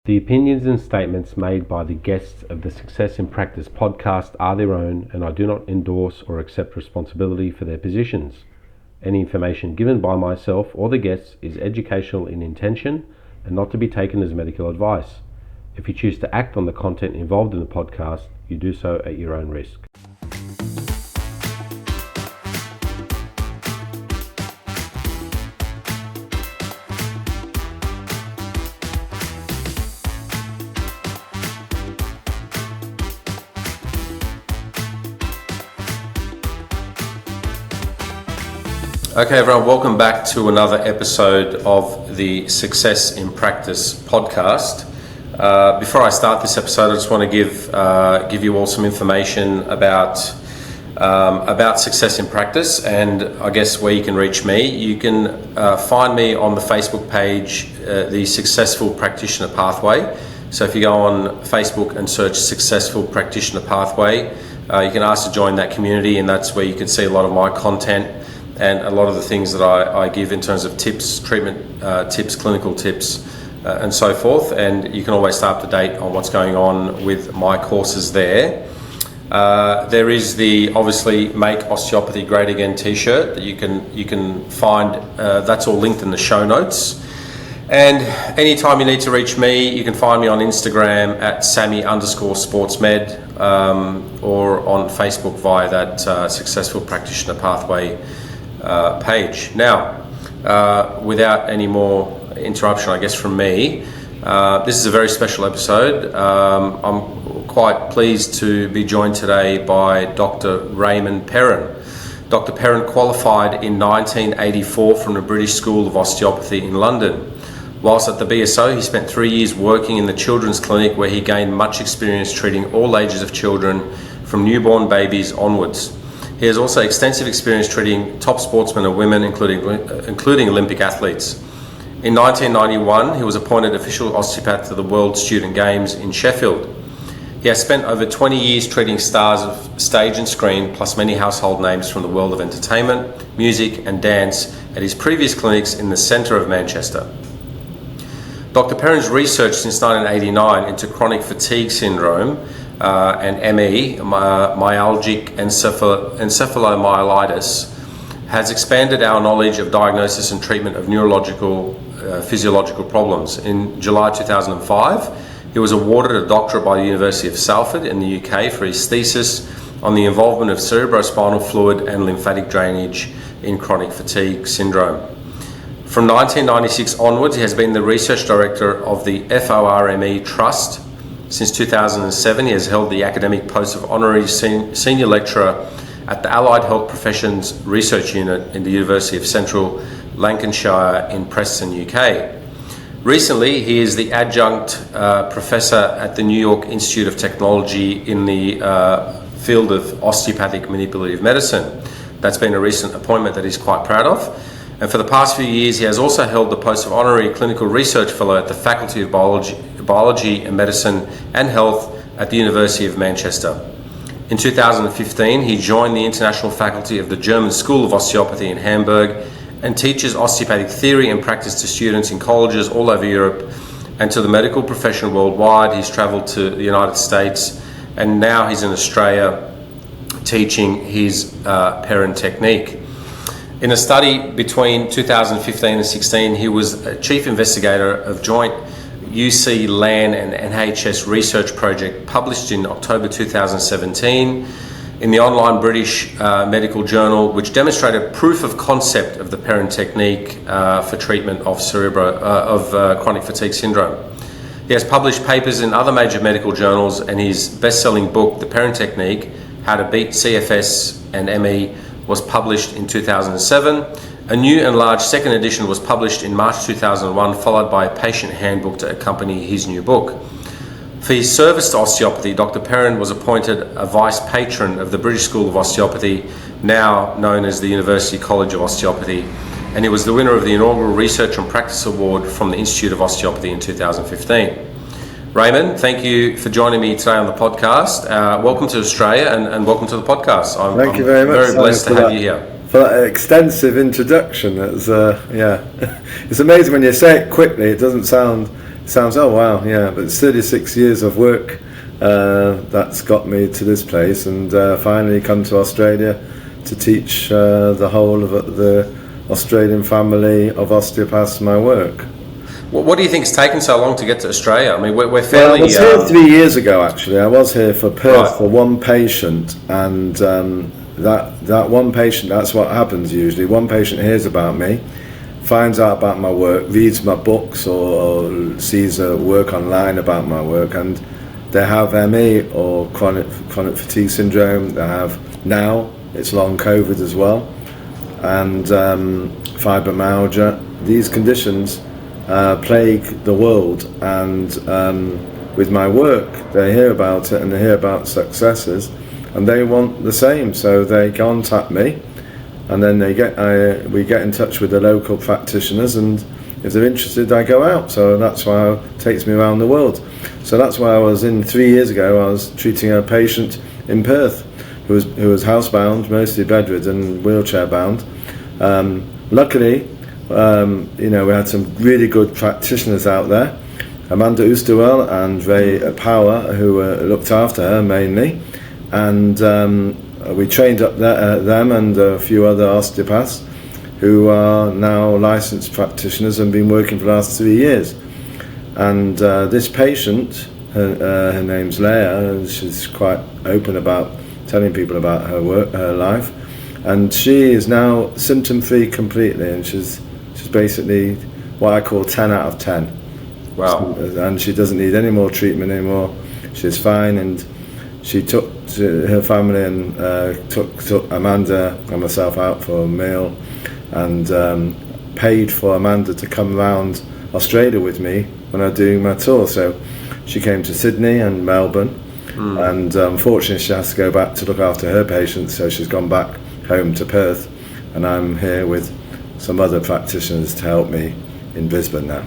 The opinions and statements made by the guests of the Success in Practice podcast are their own, and I do not endorse or accept responsibility for their positions. Any information given by myself or the guests is educational in intention and not to be taken as medical advice. If you choose to act on the content involved in the podcast, you do so at your own risk. Okay, everyone, welcome back to another episode of the Success in Practice podcast. Before I start this episode, I just want to give you all some information about Success in Practice, and I guess where you can reach me. You can find me on the Facebook page, the Successful Practitioner Pathway. So if you go on Facebook and search Successful Practitioner Pathway, you can ask to join that community, and that's where you can see a lot of my content and a lot of the things that I give in terms of tips, treatment tips, clinical tips, and so forth. And you can always stay up to date on what's going on with my courses there. There is the obviously Make Osteopathy Great Again t-shirt that you can find. That's all linked in the show notes. And anytime you need to reach me, you can find me on Instagram at Sami_sportsmed or on Facebook via that Successful Practitioner Pathway page. Now, without any more interruption, I guess, from me, this is a very special episode. I'm quite pleased to be joined today by Dr. Raymond Perrin. Dr. Perrin qualified in 1984 from the British School of Osteopathy in London. Whilst at the BSO, he spent 3 years working in the children's clinic, where he gained much experience treating all ages of children from newborn babies onwards. He has also extensive experience treating top sportsmen and women, including Olympic athletes. In 1991, he was appointed official osteopath to the World Student Games in Sheffield. He has spent over 20 years treating stars of stage and screen, plus many household names from the world of entertainment, music and dance at his previous clinics in the centre of Manchester. Dr. Perrin's research since 1989 into chronic fatigue syndrome and ME, myalgic encephalomyelitis, has expanded our knowledge of diagnosis and treatment of neurological, physiological problems. In July 2005, he was awarded a doctorate by the University of Salford in the UK for his thesis on the involvement of cerebrospinal fluid and lymphatic drainage in chronic fatigue syndrome. From 1996 onwards, he has been the research director of the FORME Trust. Since 2007, he has held the academic post of honorary senior lecturer at the Allied Health Professions Research Unit in the University of Central Lancashire in Preston, UK. Recently, he is the adjunct professor at the New York Institute of Technology in the field of osteopathic manipulative medicine. That's been a recent appointment that he's quite proud of. And for the past few years, he has also held the post of honorary clinical research fellow at the Faculty of Biology and Medicine and Health at the University of Manchester. In 2015, he joined the international faculty of the German School of Osteopathy in Hamburg and teaches osteopathic theory and practice to students in colleges all over Europe and to the medical profession worldwide. He's travelled to the United States, and now he's in Australia teaching his Perrin technique. In a study between 2015 and 16, he was a chief investigator of joint UC, LAN and NHS research project published in October 2017 in the online British medical journal, which demonstrated proof of concept of the Perrin technique for treatment of chronic fatigue syndrome. He has published papers in other major medical journals, and his best-selling book, The Perrin Technique, How to Beat CFS and ME, was published in 2007. A new and large second edition was published in March 2001, followed by a patient handbook to accompany his new book. For his service to osteopathy, Dr. Perrin was appointed a vice patron of the British School of Osteopathy, now known as the University College of Osteopathy, and he was the winner of the inaugural Research and Practice Award from the Institute of Osteopathy in 2015. Raymond, thank you for joining me today on the podcast. Welcome to Australia and welcome to the podcast. Thank you very much. Very blessed to have you here. For that extensive introduction. It's amazing when you say it quickly. It doesn't sound Sounds, oh wow, yeah, but it's 36 years of work that's got me to this place, and finally come to Australia to teach the whole of the Australian family of osteopaths my work. What do you think's taken so long to get to Australia? I mean, we're fairly... Well, I was here 3 years ago, actually. I was here for Perth Right. for one patient, and that one patient, that's what happens usually. One patient hears about me, finds out about my work, reads my books, or sees a work online about my work, and they have ME or chronic fatigue syndrome. They have, now it's long COVID as well, and fibromyalgia. These conditions plague the world, and with my work they hear about it, and they hear about successes, and they want the same, so they contact me, and then we get in touch with the local practitioners, and if they're interested I go out. So that's why it takes me around the world. So that's why I was in 3 years ago. I was treating a patient in Perth who was housebound, mostly bedridden, wheelchair bound. Luckily, we had some really good practitioners out there, Amanda Oosterwell and Ray Power, who looked after her mainly, and we trained up them and a few other osteopaths who are now licensed practitioners and been working for the last 3 years. And this patient, her name's Leah, and she's quite open about telling people about her work, her life, and she is now symptom-free completely, and she's basically what I call 10 out of 10. Wow. And she doesn't need any more treatment anymore. She's fine, and she took her family and took Amanda and myself out for a meal, and paid for Amanda to come around Australia with me when I was doing my tour. So she came to Sydney and Melbourne, and unfortunately she has to go back to look after her patients, so she's gone back home to Perth, and I'm here with some other practitioners to help me in Brisbane now.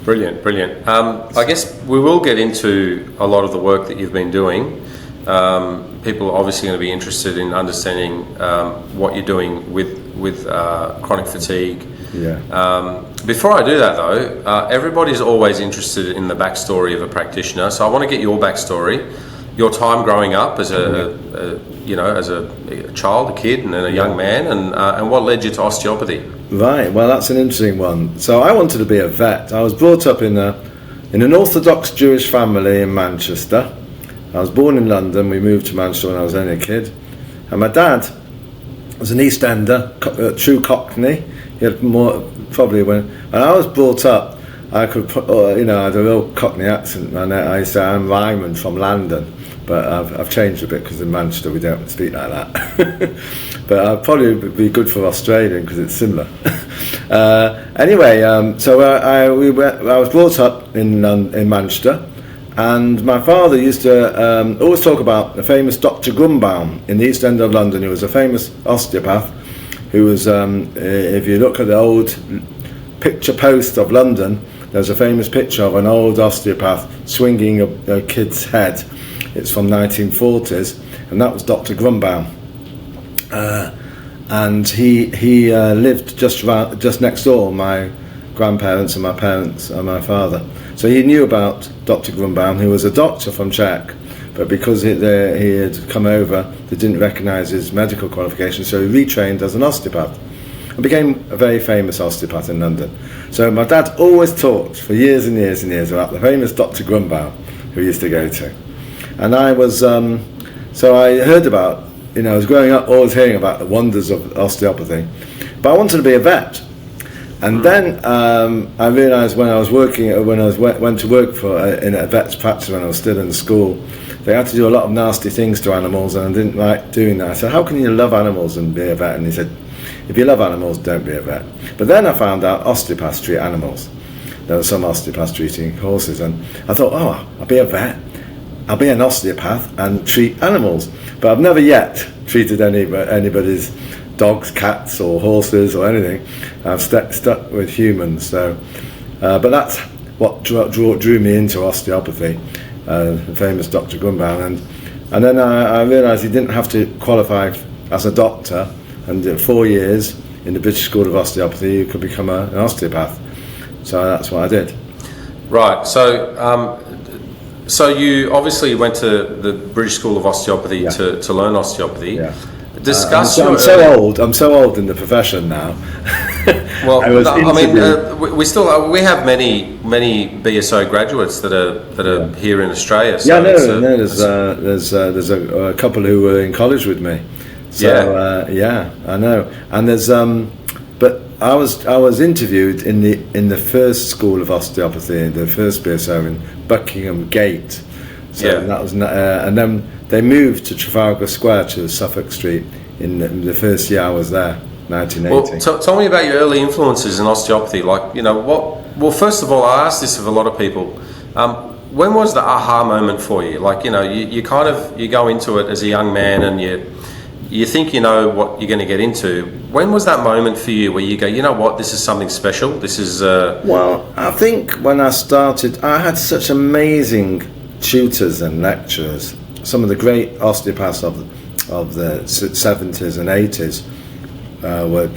Brilliant. I guess we will get into a lot of the work that you've been doing. People are obviously going to be interested in understanding what you're doing with chronic fatigue. Yeah. Before I do that though, everybody's always interested in the backstory of a practitioner, so I want to get your backstory, your time growing up as a child, a kid, and then a young man, and what led you to osteopathy. Right, well that's an interesting one. So I wanted to be a vet. I was brought up in an Orthodox Jewish family in Manchester. I was born in London. We moved to Manchester when I was only a kid, and my dad was an East Ender, true Cockney. He had more probably when I was brought up, I could I had a real Cockney accent, and I used to say I'm Raymond from London, but I've changed a bit because in Manchester we don't speak like that. But I'd probably be good for Australian because it's similar. Anyway, so I was brought up in Manchester. And my father used to always talk about the famous Dr. Grumbaum in the East End of London, who was a famous osteopath, who was, if you look at the old picture post of London, there's a famous picture of an old osteopath swinging a kid's head. It's from 1940s, and that was Dr. Grumbaum. And he lived just next door, my grandparents and my parents and my father. So he knew about Dr. Grumbaum, who was a doctor from Czech, but because he had come over, they didn't recognise his medical qualifications, so he retrained as an osteopath and became a very famous osteopath in London. So my dad always talked for years and years and years about the famous Dr. Grumbaum, who he used to go to. And I was, so I heard about, I was growing up always hearing about the wonders of osteopathy, but I wanted to be a vet. And then I realised when I was working, went to work in a vet's practice when I was still in school, they had to do a lot of nasty things to animals, and I didn't like doing that. I said, how can you love animals and be a vet? And he said, if you love animals, don't be a vet. But then I found out osteopaths treat animals. There were some osteopaths treating horses, and I thought, I'll be a vet, I'll be an osteopath and treat animals. But I've never yet treated anybody's dogs, cats or horses or anything. I've stuck with humans. So, but that's what drew me into osteopathy, the famous Dr. Grumbaum. And then I realised he didn't have to qualify as a doctor, and 4 years in the British School of Osteopathy you could become an osteopath. So that's what I did. Right. So you obviously went to the British School of Osteopathy to learn osteopathy. Yeah. Discuss. I'm so old in the profession now. Well, we have many BSO graduates that are here in Australia. So there's a couple who were in college with me. So I know. And there's but I was interviewed in the first school of osteopathy, the first BSO in Buckingham Gate. So that was and then they moved to Trafalgar Square to Suffolk Street in the first year I was there, 1980. Well, tell me about your early influences in osteopathy. Like, well, first of all, I ask this of a lot of people. When was the aha moment for you? Like, you go into it as a young man and you think you know what you're going to get into. When was that moment for you where you go, you know what, this is something special? This is... Well, I think when I started, I had such amazing tutors and lecturers. Some of the great osteopaths of the 70s and 80s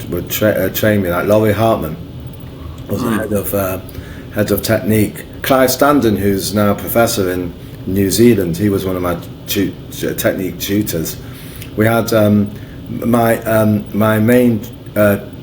would train me, like Laurie Hartman was head of technique. Clive Standen, who's now a professor in New Zealand, he was one of my technique tutors. We had my main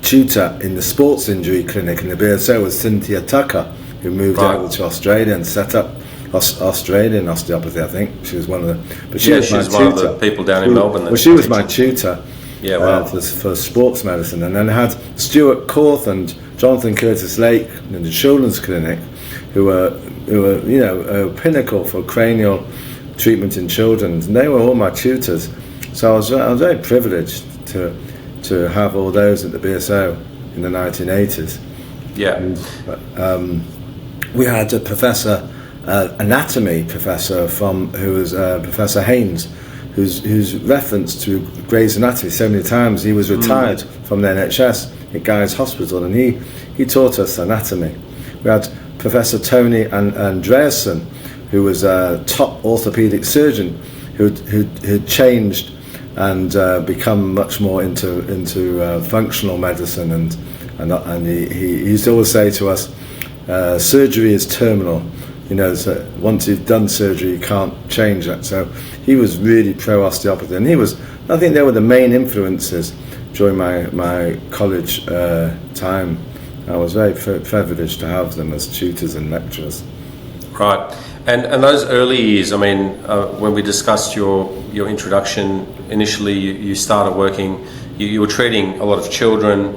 tutor in the sports injury clinic in the BSO was Cynthia Tucker, who moved over to Australia and set up Australian osteopathy. I think she was one of the. But she was one of the people down in Melbourne. Well, she was my tutor. For sports medicine, and then I had Stuart Korth and Jonathan Curtis Lake in the children's clinic, who were a pinnacle for cranial treatment in children, and they were all my tutors. So I was very privileged to have all those at the BSO in the 1980s. Yeah. We had a professor, anatomy professor who was Professor Haynes, who's referenced to Gray's Anatomy so many times. He was retired from the NHS at Guy's Hospital, and he taught us anatomy. We had Professor Tony Andreasen, who was a top orthopedic surgeon who'd changed and become much more into functional medicine, and he used to always say to us, surgery is terminal. So once you've done surgery, you can't change that. So he was really pro osteopathy, and I think they were the main influences during my college time. I was very privileged to have them as tutors and lecturers. Right. And those early years, I mean, when we discussed your introduction, initially you started working, you were treating a lot of children,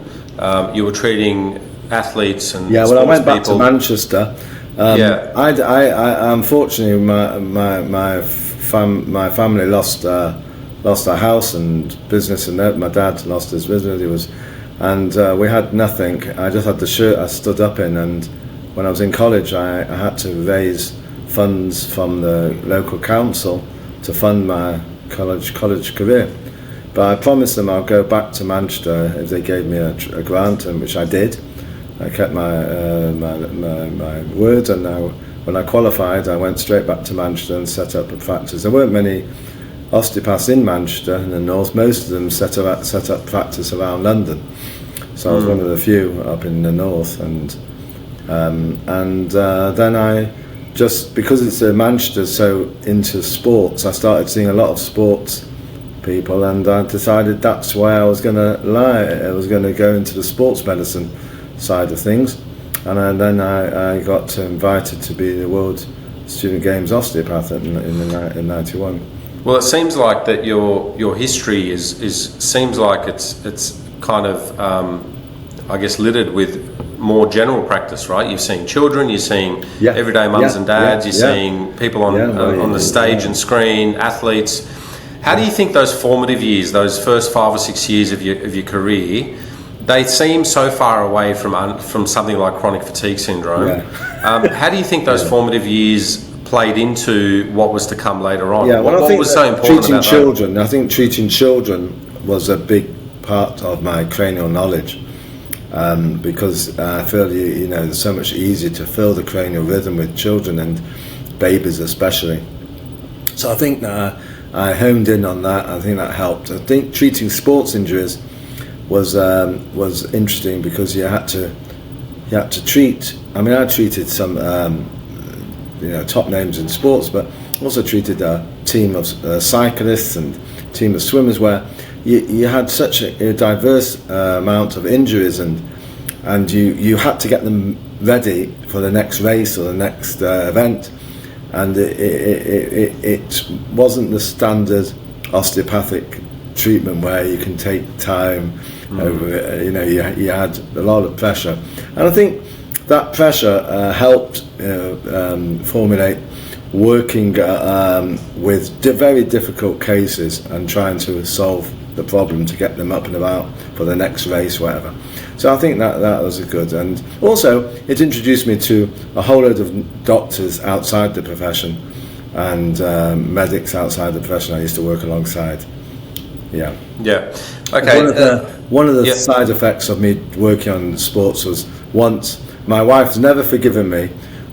you were treating athletes and sports I went back people. To Manchester. I unfortunately my family lost our house and business, and my dad lost his business. We had nothing. I just had the shirt I stood up in, and when I was in college, I had to raise funds from the local council to fund my college career. But I promised them I'll go back to Manchester if they gave me a grant, and which I did. I kept my word, and when I qualified, I went straight back to Manchester and set up a practice. There weren't many osteopaths in Manchester in the north. Most of them set up practice around London. So I was one of the few up in the north, and then I just, because it's Manchester so into sports, I started seeing a lot of sports people, and I decided that's where I was going to lie. I was going to go into the sports medicine side of things, and then I got invited to be the World Student Games osteopath in '91. Well, it seems like that your history seems like it's kind of I guess littered with more general practice, right? You're seeing children, you're seeing everyday mums and dads, you're seeing people on the stage and screen, athletes. How do you think those formative years, those first 5 or 6 years of your career, they seem so far away from something like chronic fatigue syndrome? How do you think those formative years played into what was to come later on? What was so important treating about children? that? I think treating children was a big part of my cranial knowledge, because I feel it's so much easier to feel the cranial rhythm with children and babies especially. So I think that I honed in on that. I think that helped. I think treating sports injuries was interesting because you had to treat. I mean, I treated some top names in sports, but also treated a team of cyclists and team of swimmers where you had such a diverse amount of injuries, and you had to get them ready for the next race or the next event, and it wasn't the standard osteopathic treatment where you can take time over it. You had a lot of pressure, and I think that pressure helped formulate working with very difficult cases and trying to solve the problem to get them up and about for the next race, whatever. So I think that was good, and also it introduced me to a whole load of doctors outside the profession and medics outside the profession I used to work alongside. Yeah. Okay. One of the side effects of me working on sports was once my wife's never forgiven me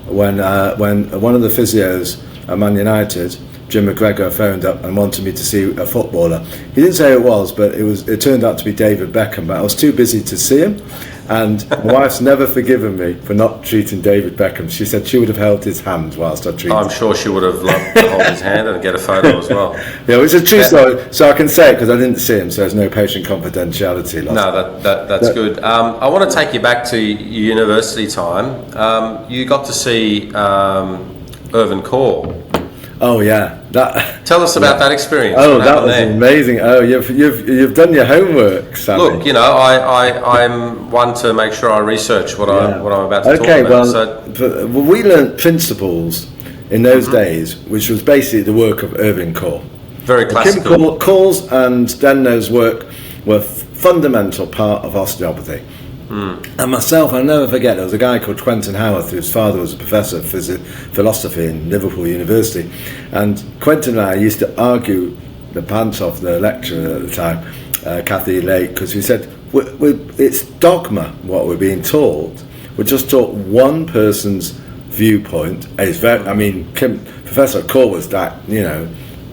when one of the physios at Man United, Jim McGregor, phoned up and wanted me to see a footballer. He didn't say who it was, but it turned out to be David Beckham, but I was too busy to see him, and my wife's never forgiven me for not treating David Beckham. She said she would have held his hand whilst I treated him. I'm sure she would have loved to hold his hand and get a photo as well. Yeah, it's a true story, so I can say it because I didn't see him, so there's no patient confidentiality lost. No, that's good. I want to take you back to your university time. You got to see Irvin Kaur. Oh yeah, Tell us about that experience. Oh, that was amazing. Oh, you've done your homework, Sami. Look, I'm one to make sure I research what I'm about to talk about. Well, we learnt principles in those days, which was basically the work of Irvin Kaur. Very classical. Kaur's and Denno's work were fundamental part of osteopathy. And myself, I'll never forget, there was a guy called Quentin Howarth, whose father was a professor of philosophy in Liverpool University, and Quentin and I used to argue the pants off the lecturer at the time, Kathy Lake, because we said it's dogma what we're being taught. We're just taught one person's viewpoint. Professor Kaur was that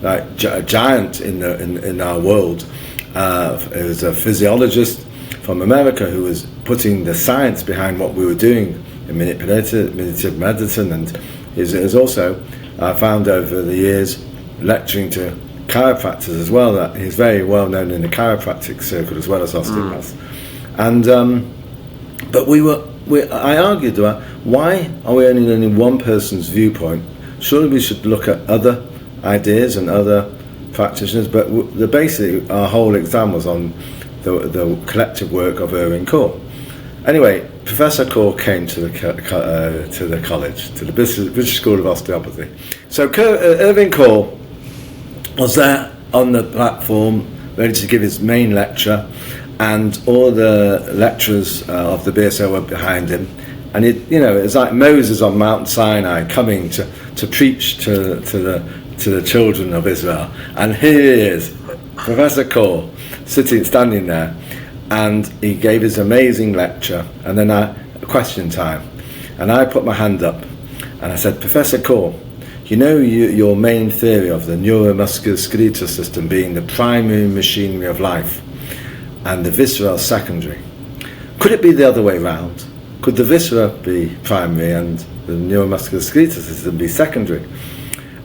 a giant in our world. He was a physiologist from America who was putting the science behind what we were doing in manipulative medicine, and is also found over the years lecturing to chiropractors as well. That he's very well known in the chiropractic circle as well as osteopaths. And but I argued about why are we only learning one person's viewpoint? Surely we should look at other ideas and other practitioners. But basically our whole exam was on the collective work of Irvin Kaur. Anyway, Professor Kaur came to the college, to the British School of Osteopathy. So Irvin Kaur was there on the platform, ready to give his main lecture, and all the lecturers of the BSO were behind him. And it was like Moses on Mount Sinai coming to preach to the children of Israel. And here he is, Professor Kaur, standing there, and he gave his amazing lecture, and then question time, and I put my hand up and I said, Professor Kaur, your main theory of the neuromusculoskeletal system being the primary machinery of life and the visceral secondary, could it be the other way round? Could the viscera be primary and the neuromusculoskeletal system be secondary?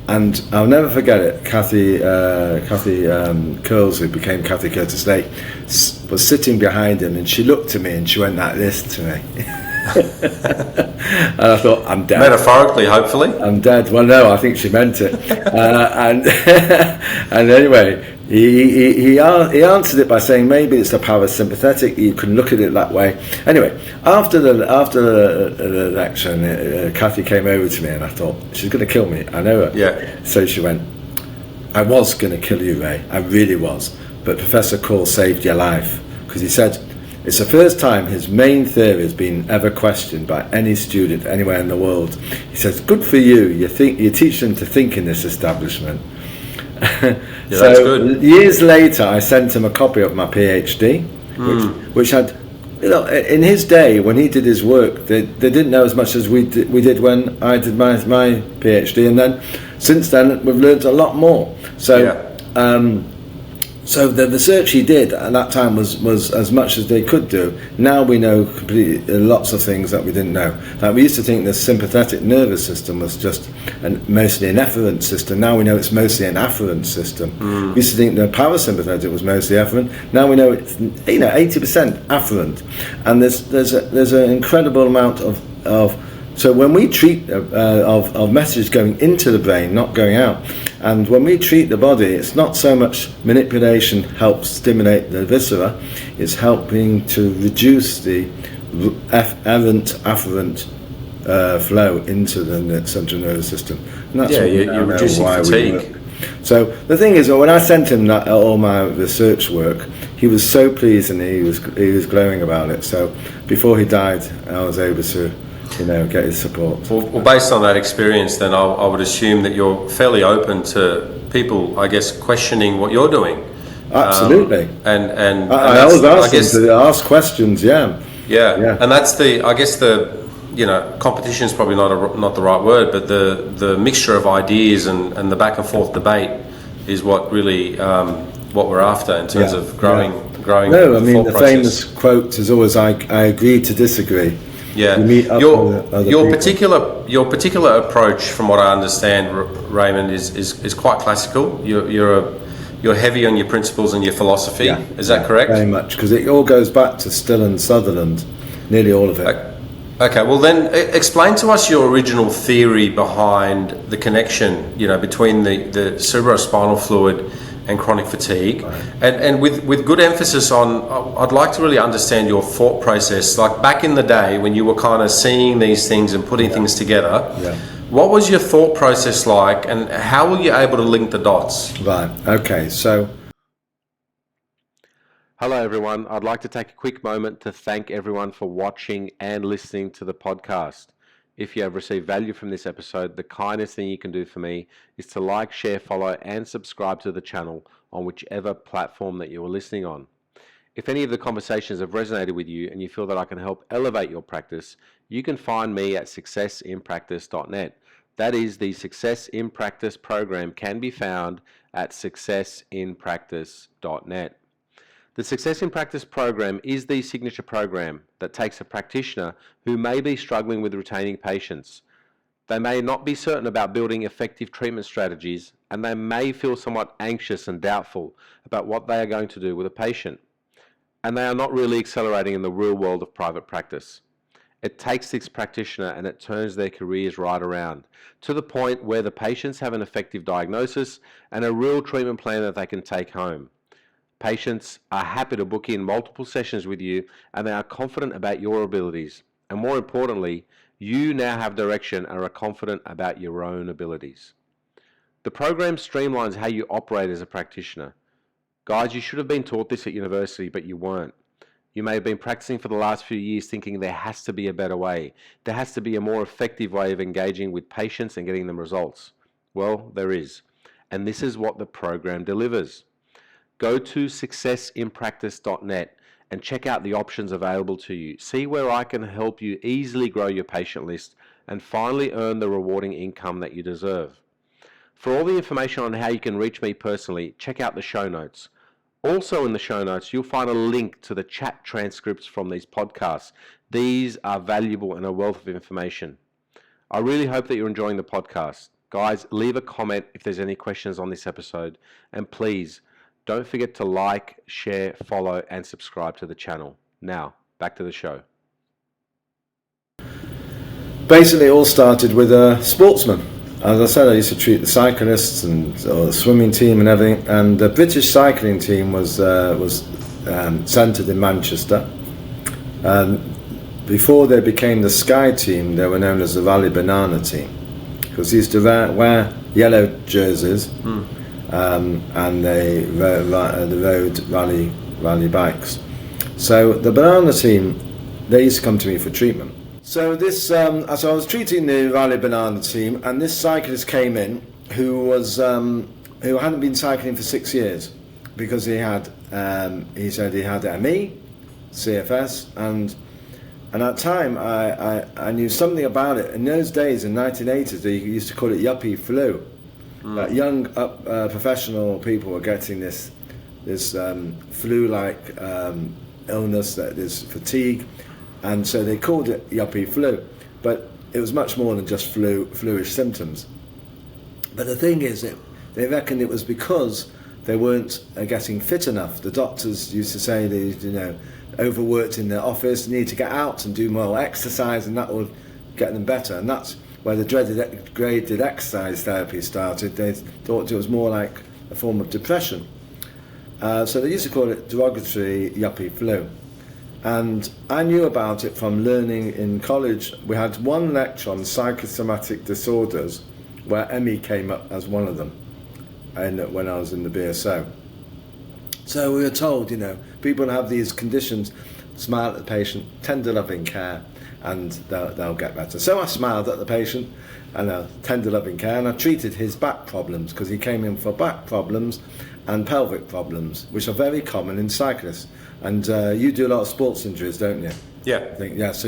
And I'll never forget it. Kathy Curls, who became Kathy Curtis Lake, was sitting behind him, and she looked at me and she went like this to me. And I thought, I'm dead. Metaphorically, hopefully. I'm dead. Well, no, I think she meant it. And anyway, he answered it by saying maybe it's the parasympathetic. You can look at it that way. Anyway, after the lecture, Kathy came over to me, and I thought, she's going to kill me. I know her. Yeah. So she went, I was going to kill you, Ray. I really was. But Professor Kaur saved your life, because he said it's the first time his main theory has been ever questioned by any student anywhere in the world. He says, good for you. You teach them to think in this establishment. Yeah, so that's good. Years later, I sent him a copy of my PhD, which had, in his day when he did his work, they didn't know as much as we did when I did my PhD, and then since then we've learned a lot more. So So the research he did at that time was as much as they could do. Now we know completely lots of things that we didn't know. Like we used to think the sympathetic nervous system was just mostly an efferent system. Now we know it's mostly an afferent system. We used to think the parasympathetic was mostly efferent. Now we know it's 80% afferent, and there's an incredible amount of so when we treat of messages going into the brain, not going out, and when we treat the body, it's not so much manipulation helps stimulate the viscera, it's helping to reduce the afferent flow into the central nervous system. And that's you're reducing fatigue. So the thing is, when I sent him all my research work, he was so pleased and he was glowing about it. So before he died, I was able to get his support. Well, based on that experience, then I would assume that you're fairly open to people, I guess, questioning what you're doing. Absolutely. And I always ask them to ask questions. Yeah. And that's competition is probably not the right word, but the mixture of ideas and the back and forth debate is what really what we're after in terms of growing. No, I mean the famous quote is always, "I agree to disagree." Yeah, your particular approach, from what I understand, Raymond, is quite classical. You're heavy on your principles and your philosophy. Is that correct? Very much, because it all goes back to Still and Sutherland, nearly all of it. Okay, well then explain to us your original theory behind the connection, between the cerebrospinal fluid and chronic fatigue, and with good emphasis on, I'd like to really understand your thought process, like back in the day when you were kind of seeing these things and putting things together. What was your thought process like, and how were you able to link the dots? Right, okay, so... Hello everyone, I'd like to take a quick moment to thank everyone for watching and listening to the podcast. If you have received value from this episode, the kindest thing you can do for me is to like, share, follow, and subscribe to the channel on whichever platform that you are listening on. If any of the conversations have resonated with you and you feel that I can help elevate your practice, you can find me at successinpractice.net. That is, the Success in Practice program can be found at successinpractice.net. The Success in Practice program is the signature program that takes a practitioner who may be struggling with retaining patients. They may not be certain about building effective treatment strategies, and they may feel somewhat anxious and doubtful about what they are going to do with a patient. And they are not really accelerating in the real world of private practice. It takes this practitioner and it turns their careers right around to the point where the patients have an effective diagnosis and a real treatment plan that they can take home. Patients are happy to book in multiple sessions with you, and they are confident about your abilities. And more importantly, you now have direction and are confident about your own abilities. The program streamlines how you operate as a practitioner. Guys, you should have been taught this at university, but you weren't. You may have been practicing for the last few years thinking there has to be a better way. There has to be a more effective way of engaging with patients and getting them results. Well, there is. And this is what the program delivers. Go to successinpractice.net and check out the options available to you. See where I can help you easily grow your patient list and finally earn the rewarding income that you deserve. For all the information on how you can reach me personally, check out the show notes. Also in the show notes, you'll find a link to the chat transcripts from these podcasts. These are valuable and a wealth of information. I really hope that you're enjoying the podcast. Guys, leave a comment if there's any questions on this episode, and please, don't forget to like, share, follow, and subscribe to the channel. Now, back to the show. Basically, it all started with a sportsman. As I said, I used to treat the cyclists and the swimming team and everything. And the British cycling team was centred in Manchester. And before they became the Sky team, they were known as the Rally Banana team, because they used to wear yellow jerseys. And they rode rally bikes. So the banana team, they used to come to me for treatment. So this, so I was treating the rally banana team, and this cyclist came in who hadn't been cycling for 6 years because he said he had ME, CFS, and at that time I knew something about it. In those days, in 1980s, they used to call it yuppie flu. Young professional people were getting this this flu-like illness, that is fatigue, and so they called it yuppie flu, but it was much more than just fluish symptoms. But the thing is that they reckoned it was because they weren't getting fit enough. The doctors used to say they, overworked in their office, need to get out and do more exercise, and that would get them better. And that's where the graded exercise therapy started. They thought it was more like a form of depression. So they used to call it derogatory yuppie flu. And I knew about it from learning in college. We had one lecture on psychosomatic disorders where ME came up as one of them when I was in the BSO. So we were told, people have these conditions, smile at the patient, tender loving care, and they'll get better. So I smiled at the patient and tender loving care, and I treated his back problems, because he came in for back problems and pelvic problems, which are very common in cyclists. And you do a lot of sports injuries, don't you? Yeah. I think, yeah, so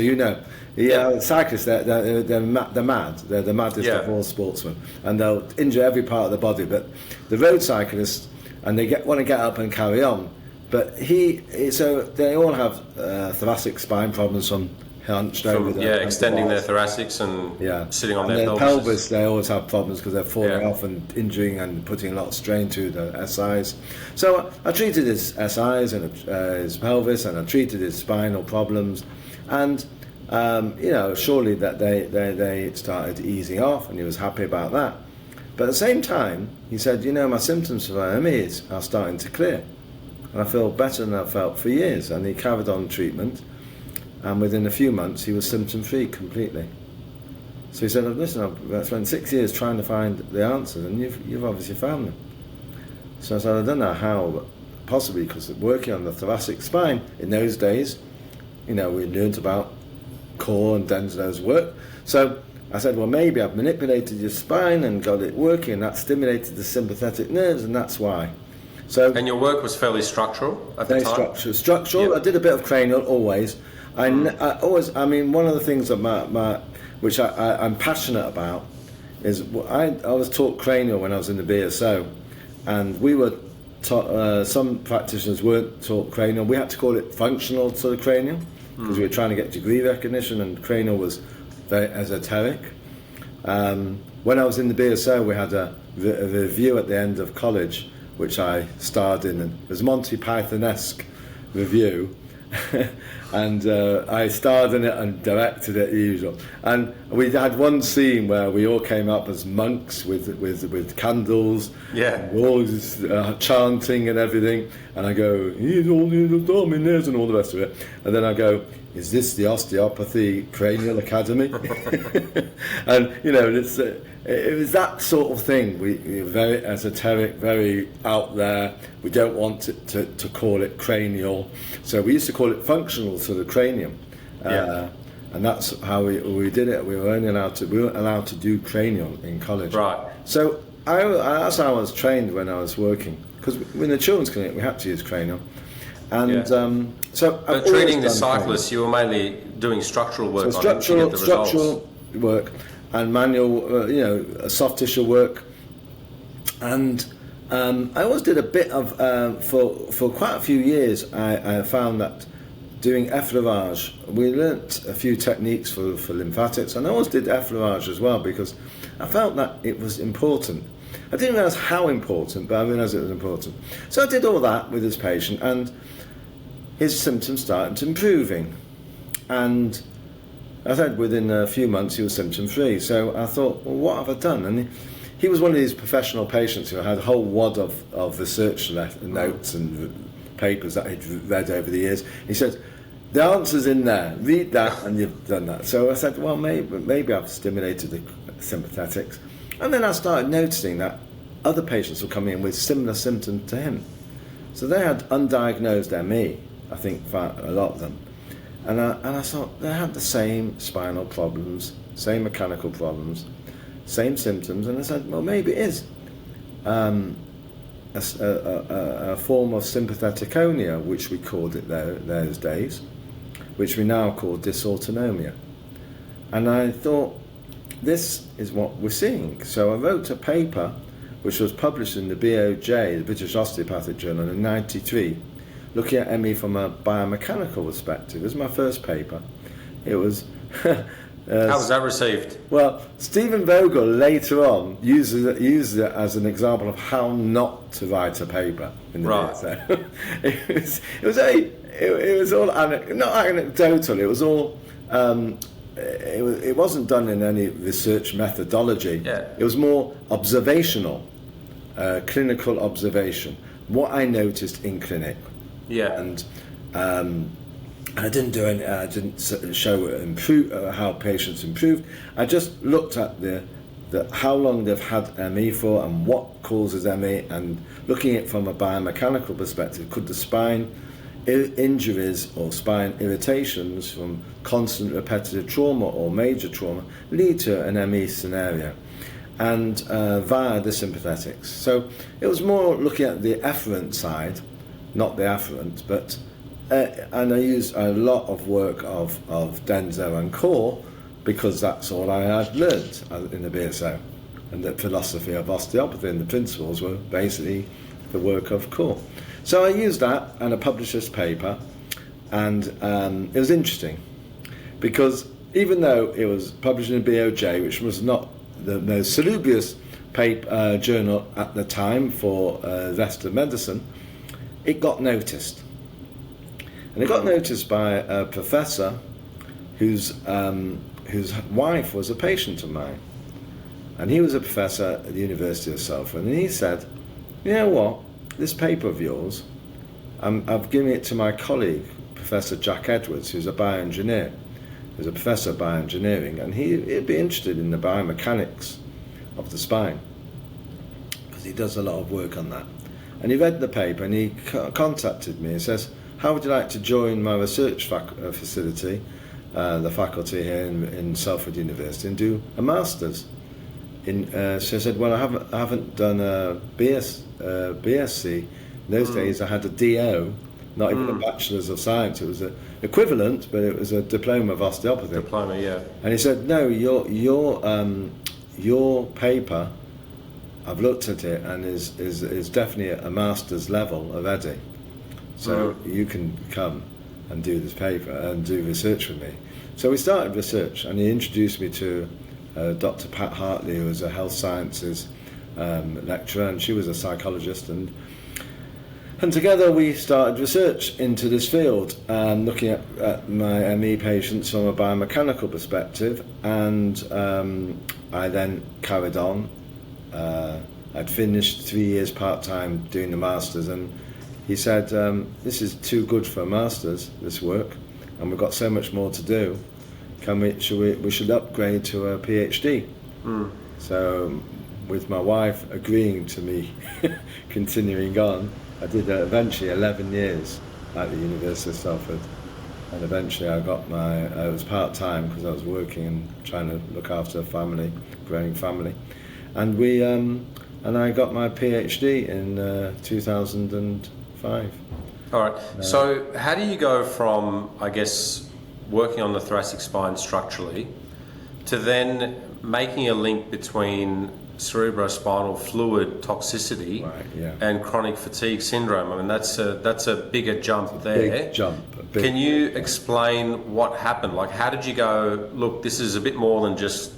cyclists, they're mad. They're the maddest of all sportsmen, and they'll injure every part of the body. But the road cyclists, and they want to get up and carry on. But so they all have thoracic spine problems from hunched over. Extending their thoracics and sitting on their pelvis. They always have problems because they're falling off and injuring and putting a lot of strain to the SIs. So I treated his SIs and his pelvis, and I treated his spinal problems, and surely that they started easing off, and he was happy about that. But at the same time, he said, my symptoms for ME are starting to clear, and I feel better than I felt for years. And he carried on treatment, and within a few months he was symptom-free completely. So he said, listen, I've spent 6 years trying to find the answers, and you've obviously found them. So I said, I don't know how, but possibly because working on the thoracic spine in those days, we learnt about core and Denslo's work. So I said, well, maybe I've manipulated your spine and got it working, and that stimulated the sympathetic nerves, and that's why. So, and your work was fairly structural at the time? Structural. Yep. I did a bit of cranial always. I always, one of the things that which I'm passionate about is I was taught cranial when I was in the BSO, and we were taught, some practitioners weren't taught cranial. We had to call it functional sort of cranial, because we were trying to get degree recognition, and cranial was very esoteric. When I was in the BSO, we had a review at the end of college, which I starred in, and it was Monty Python-esque review. And I starred in it and directed it, usual. And we had one scene where we all came up as monks with candles, and all this, chanting and everything. And I go, he's all the dominators and all the rest of it. And then I go, is this the Osteopathy Cranial Academy? And it was that sort of thing. We were very esoteric, very out there. We don't want it to call it cranial, so we used to call it functional sort of cranium. And that's how we did it. We weren't allowed to do cranial in college. Right. So that's how I was trained when I was working, because in the children's clinic we had to use cranial. And but treating the cyclists, you were mainly doing structural work on him to get the results. Structural work and manual, soft tissue work. And I always did a bit of, for quite a few years, I found that doing effleurage, we learnt a few techniques for lymphatics, and I always did effleurage as well, because I felt that it was important. I didn't realise how important, but I realised it was important. So I did all that with this patient, and his symptoms started improving. And I said within a few months he was symptom-free. So I thought, well, what have I done? And he was one of these professional patients who had a whole wad of research notes and papers that he'd read over the years. He said, the answer's in there, read that and you've done that. So I said, well, maybe I've stimulated the sympathetics. And then I started noticing that other patients were coming in with similar symptoms to him. So they had undiagnosed ME, I think, for a lot of them. And I thought they had the same spinal problems, same mechanical problems, same symptoms. And I said, well, maybe it is a form of sympatheticonia, which we called it those days, which we now call dysautonomia. And I thought, this is what we're seeing. So I wrote a paper which was published in the BOJ, the British Osteopathic Journal, in '93, looking at ME from a biomechanical perspective. It was my first paper. It was... How was that received? Well, Stephen Vogel later on uses it as an example of how not to write a paper in the BSO. It was all not anecdotal. It was all it wasn't done in any research methodology. Yeah. It was more observational, clinical observation. What I noticed in clinic. Yeah. And I didn't do any. I didn't show how patients improved. I just looked at the how long they've had ME for and what causes ME, and looking at it from a biomechanical perspective. Could the spine injuries or spine irritations from constant repetitive trauma or major trauma lead to an ME scenario? And via the sympathetics. So it was more looking at the efferent side, not the afferent, but. And I used a lot of work of Denzo and Core, because that's all I had learnt in the BSO. And the philosophy of osteopathy and the principles were basically the work of Core. So I used that, and I published this paper, and it was interesting, because even though it was published in the BOJ, which was not the most salubrious paper, journal at the time for the rest of medicine, it got noticed. And it got noticed by a professor whose wife was a patient of mine. And he was a professor at the University of Salford. And he said, you know what, this paper of yours, I've given it to my colleague, Professor Jack Edwards, who's a bioengineer, who's a professor of bioengineering, and he'd be interested in the biomechanics of the spine, because he does a lot of work on that. And he read the paper, and he contacted me and says, how would you like to join my research facility, the faculty here in Salford University, and do a master's? So I said, well, I haven't done a BSc. In those days, I had a DO, not even a Bachelor's of Science. It was an equivalent, but it was a diploma of osteopathy. Diploma, yeah. And he said, no, your paper, I've looked at it, and is definitely a master's level already. So you can come and do this paper and do research with me. So we started research, and he introduced me to Dr. Pat Hartley, who was a health sciences lecturer, and she was a psychologist, and together we started research into this field, looking at my ME patients from a biomechanical perspective, and I then carried on. I'd finished 3 years part-time doing the masters, and he said, this is too good for a master's, this work, and we've got so much more to do. We should upgrade to a PhD. So with my wife agreeing to me continuing on, I did eventually 11 years at the University of Salford, and eventually I was part-time because I was working and trying to look after a family, growing family, and I got my PhD in 2005. All right. So how do you go from, I guess, working on the thoracic spine structurally to then making a link between cerebrospinal fluid toxicity and chronic fatigue syndrome? I mean, that's a bigger jump there. Big jump. Can you explain what happened? Like, how did you go, look, this is a bit more than just,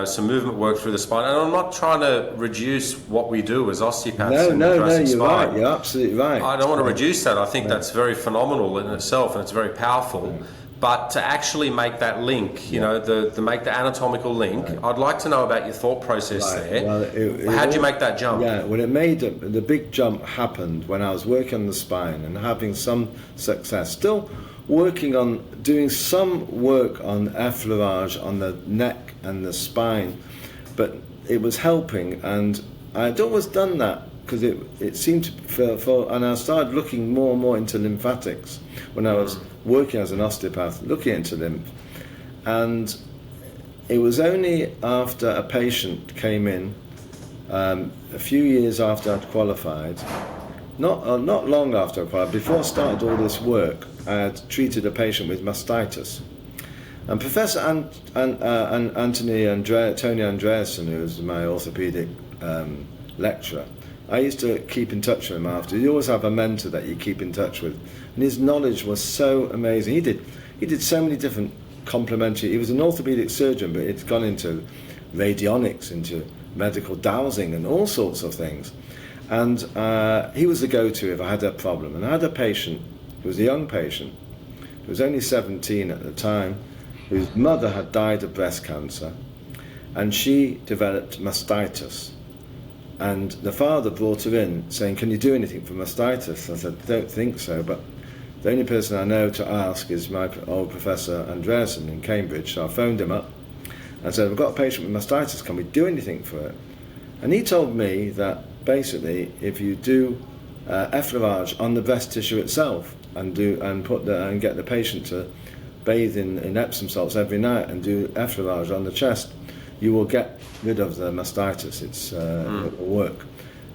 some movement work through the spine? And I'm not trying to reduce what we do as osteopaths in the thoracic spine. Right. You're absolutely right. I don't want to reduce that. I think that's very phenomenal in itself, and it's very powerful. But to actually make that link, to make the anatomical link, I'd like to know about your thought process there. Well, how did you make that jump? Yeah, well, the big jump happened when I was working on the spine and having some success. Still working on doing some work on effleurage on the neck and the spine, but it was helping, and I'd always done that because it seemed to feel, and I started looking more and more into lymphatics when I was working as an osteopath, looking into lymph. And it was only after a patient came in, a few years after I'd qualified, not long after I qualified, before I started all this work, I had treated a patient with mastitis. And Professor Tony Andreasen, who was my orthopedic lecturer. I used to keep in touch with him after. You always have a mentor that you keep in touch with, and his knowledge was so amazing. He did so many different complementary. He was an orthopedic surgeon, but he'd gone into radionics, into medical dowsing, and all sorts of things. And he was the go-to if I had a problem. And I had a patient, who was a young patient, who was only 17 at the time, whose mother had died of breast cancer, and she developed mastitis. And the father brought her in saying, "Can you do anything for mastitis?" I said, "Don't think so, but the only person I know to ask is my old professor Andreasen in Cambridge." So I phoned him up and said, "I've got a patient with mastitis, can we do anything for it?" And he told me that basically if you do effleurage on the breast tissue itself and get the patient to bathe in Epsom salts every night and do effleurage on the chest, you will get rid of the mastitis. It will work.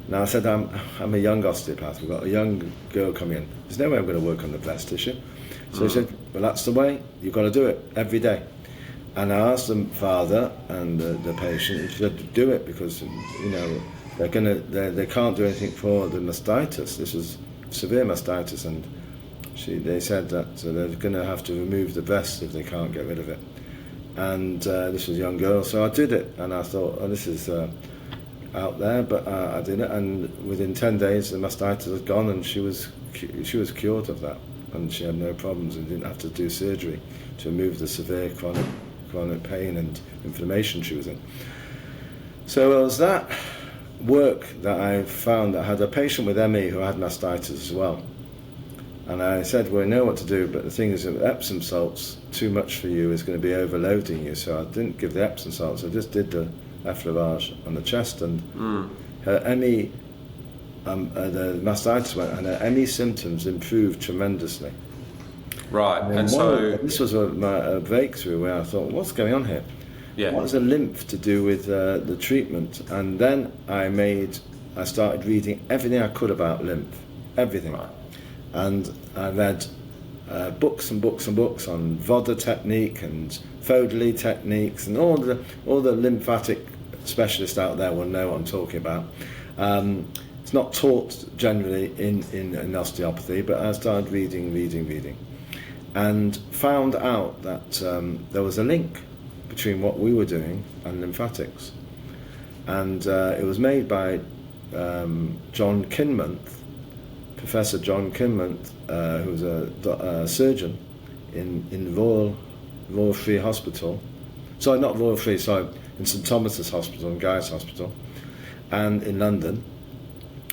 Now I said, I'm a young osteopath, we've got a young girl coming in, there's no way I'm going to work on the breast tissue. So he said, well, that's the way, you've got to do it every day. And I asked the father and the patient, he said, do it, because they can't do anything for the mastitis. This was severe mastitis, and they said that they're going to have to remove the breast if they can't get rid of it. And this was a young girl, so I did it, and I thought, oh, this is out there, but I did it, and within 10 days the mastitis was gone, and she was cured of that, and she had no problems and didn't have to do surgery to remove the severe chronic pain and inflammation she was in. So it was that work that I found. I had a patient with ME who had mastitis as well, and I said, well, I know what to do, but the thing is that Epsom salts, too much for you, is going to be overloading you. So I didn't give the Epsom salts, I just did the effleurage on the chest, and her ME, the mastitis went, and her ME symptoms improved tremendously. Right, and so this was a breakthrough where I thought, what's going on here? Yeah. What has the lymph to do with the treatment? And then I started reading everything I could about lymph, everything. Right. And I read books and books and books on Voda technique and Fodley techniques, and all the lymphatic specialists out there will know what I'm talking about. It's not taught generally in osteopathy, but I started reading, and found out that there was a link between what we were doing and lymphatics. And it was made by John Kinmonth, Professor John Kinmonth, who was a surgeon in Royal Free Hospital. Sorry, not Royal Free, sorry, in St Thomas's Hospital and Guy's Hospital, and in London.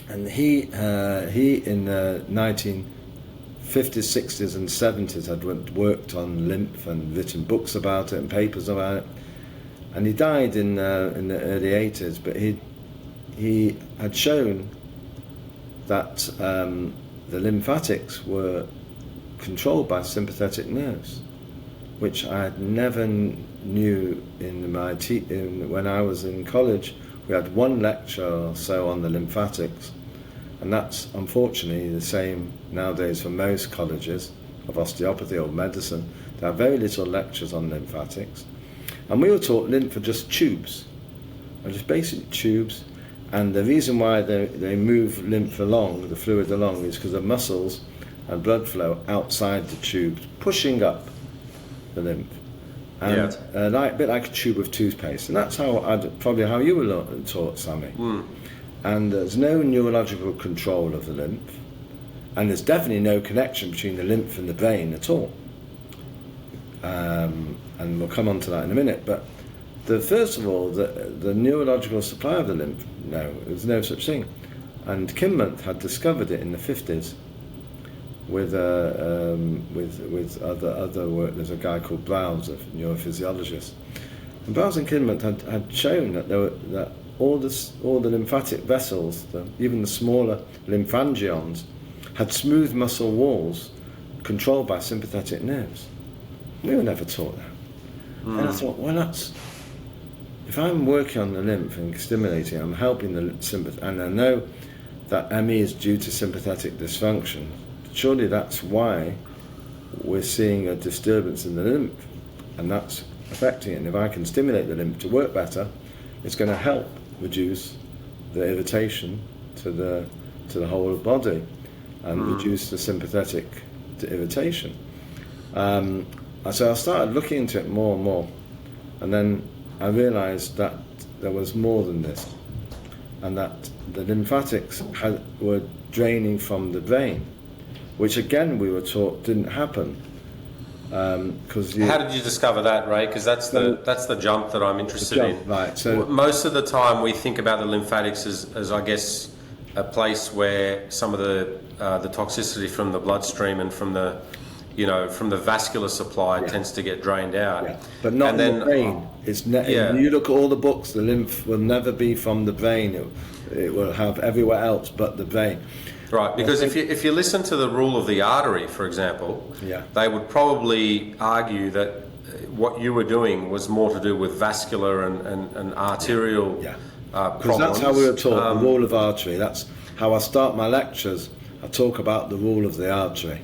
And he in the 1950s, 60s and 70s had worked on lymph and written books about it and papers about it. And he died in the early 80s, but he had shown that the lymphatics were controlled by sympathetic nerves, which I never knew when I was in college. We had one lecture or so on the lymphatics, and that's unfortunately the same nowadays for most colleges of osteopathy or medicine. There are very little lectures on lymphatics, and we were taught lymph are just tubes, just basic tubes. And the reason why they move lymph along, the fluid along, is because of muscles and blood flow outside the tube, pushing up the lymph. And a bit like a tube of toothpaste. And that's probably how you were taught, Sami. And there's no neurological control of the lymph. And there's definitely no connection between the lymph and the brain at all. And we'll come on to that in a minute. But first of all, the neurological supply of the lymph, no, there's no such thing. And Kinmonth had discovered it in the 50s with other work. There's a guy called Browse, a neurophysiologist. And Browse and Kinmonth had shown that all the lymphatic vessels, even the smaller lymphangions, had smooth muscle walls controlled by sympathetic nerves. We were never taught that. And I thought, well, if I'm working on the lymph and stimulating, I'm helping the sympathetic, and I know that ME is due to sympathetic dysfunction. Surely that's why we're seeing a disturbance in the lymph, and that's affecting it. And if I can stimulate the lymph to work better, it's going to help reduce the irritation to the whole body and reduce the sympathetic irritation. And so I started looking into it more and more, and then I realised that there was more than this, and that the lymphatics were draining from the brain, which again we were taught didn't happen. How did you discover that, Ray? Because that's the jump that I'm interested in. Right. So most of the time we think about the lymphatics as I guess a place where some of the toxicity from the bloodstream and from the vascular supply tends to get drained out. Yeah. But not in the brain. If you look at all the books, the lymph will never be from the brain. It will have everywhere else but the brain. Right, because if you listen to the rule of the artery, for example, they would probably argue that what you were doing was more to do with vascular and arterial problems. Because that's how we were taught, the rule of artery. That's how I start my lectures. I talk about the rule of the artery.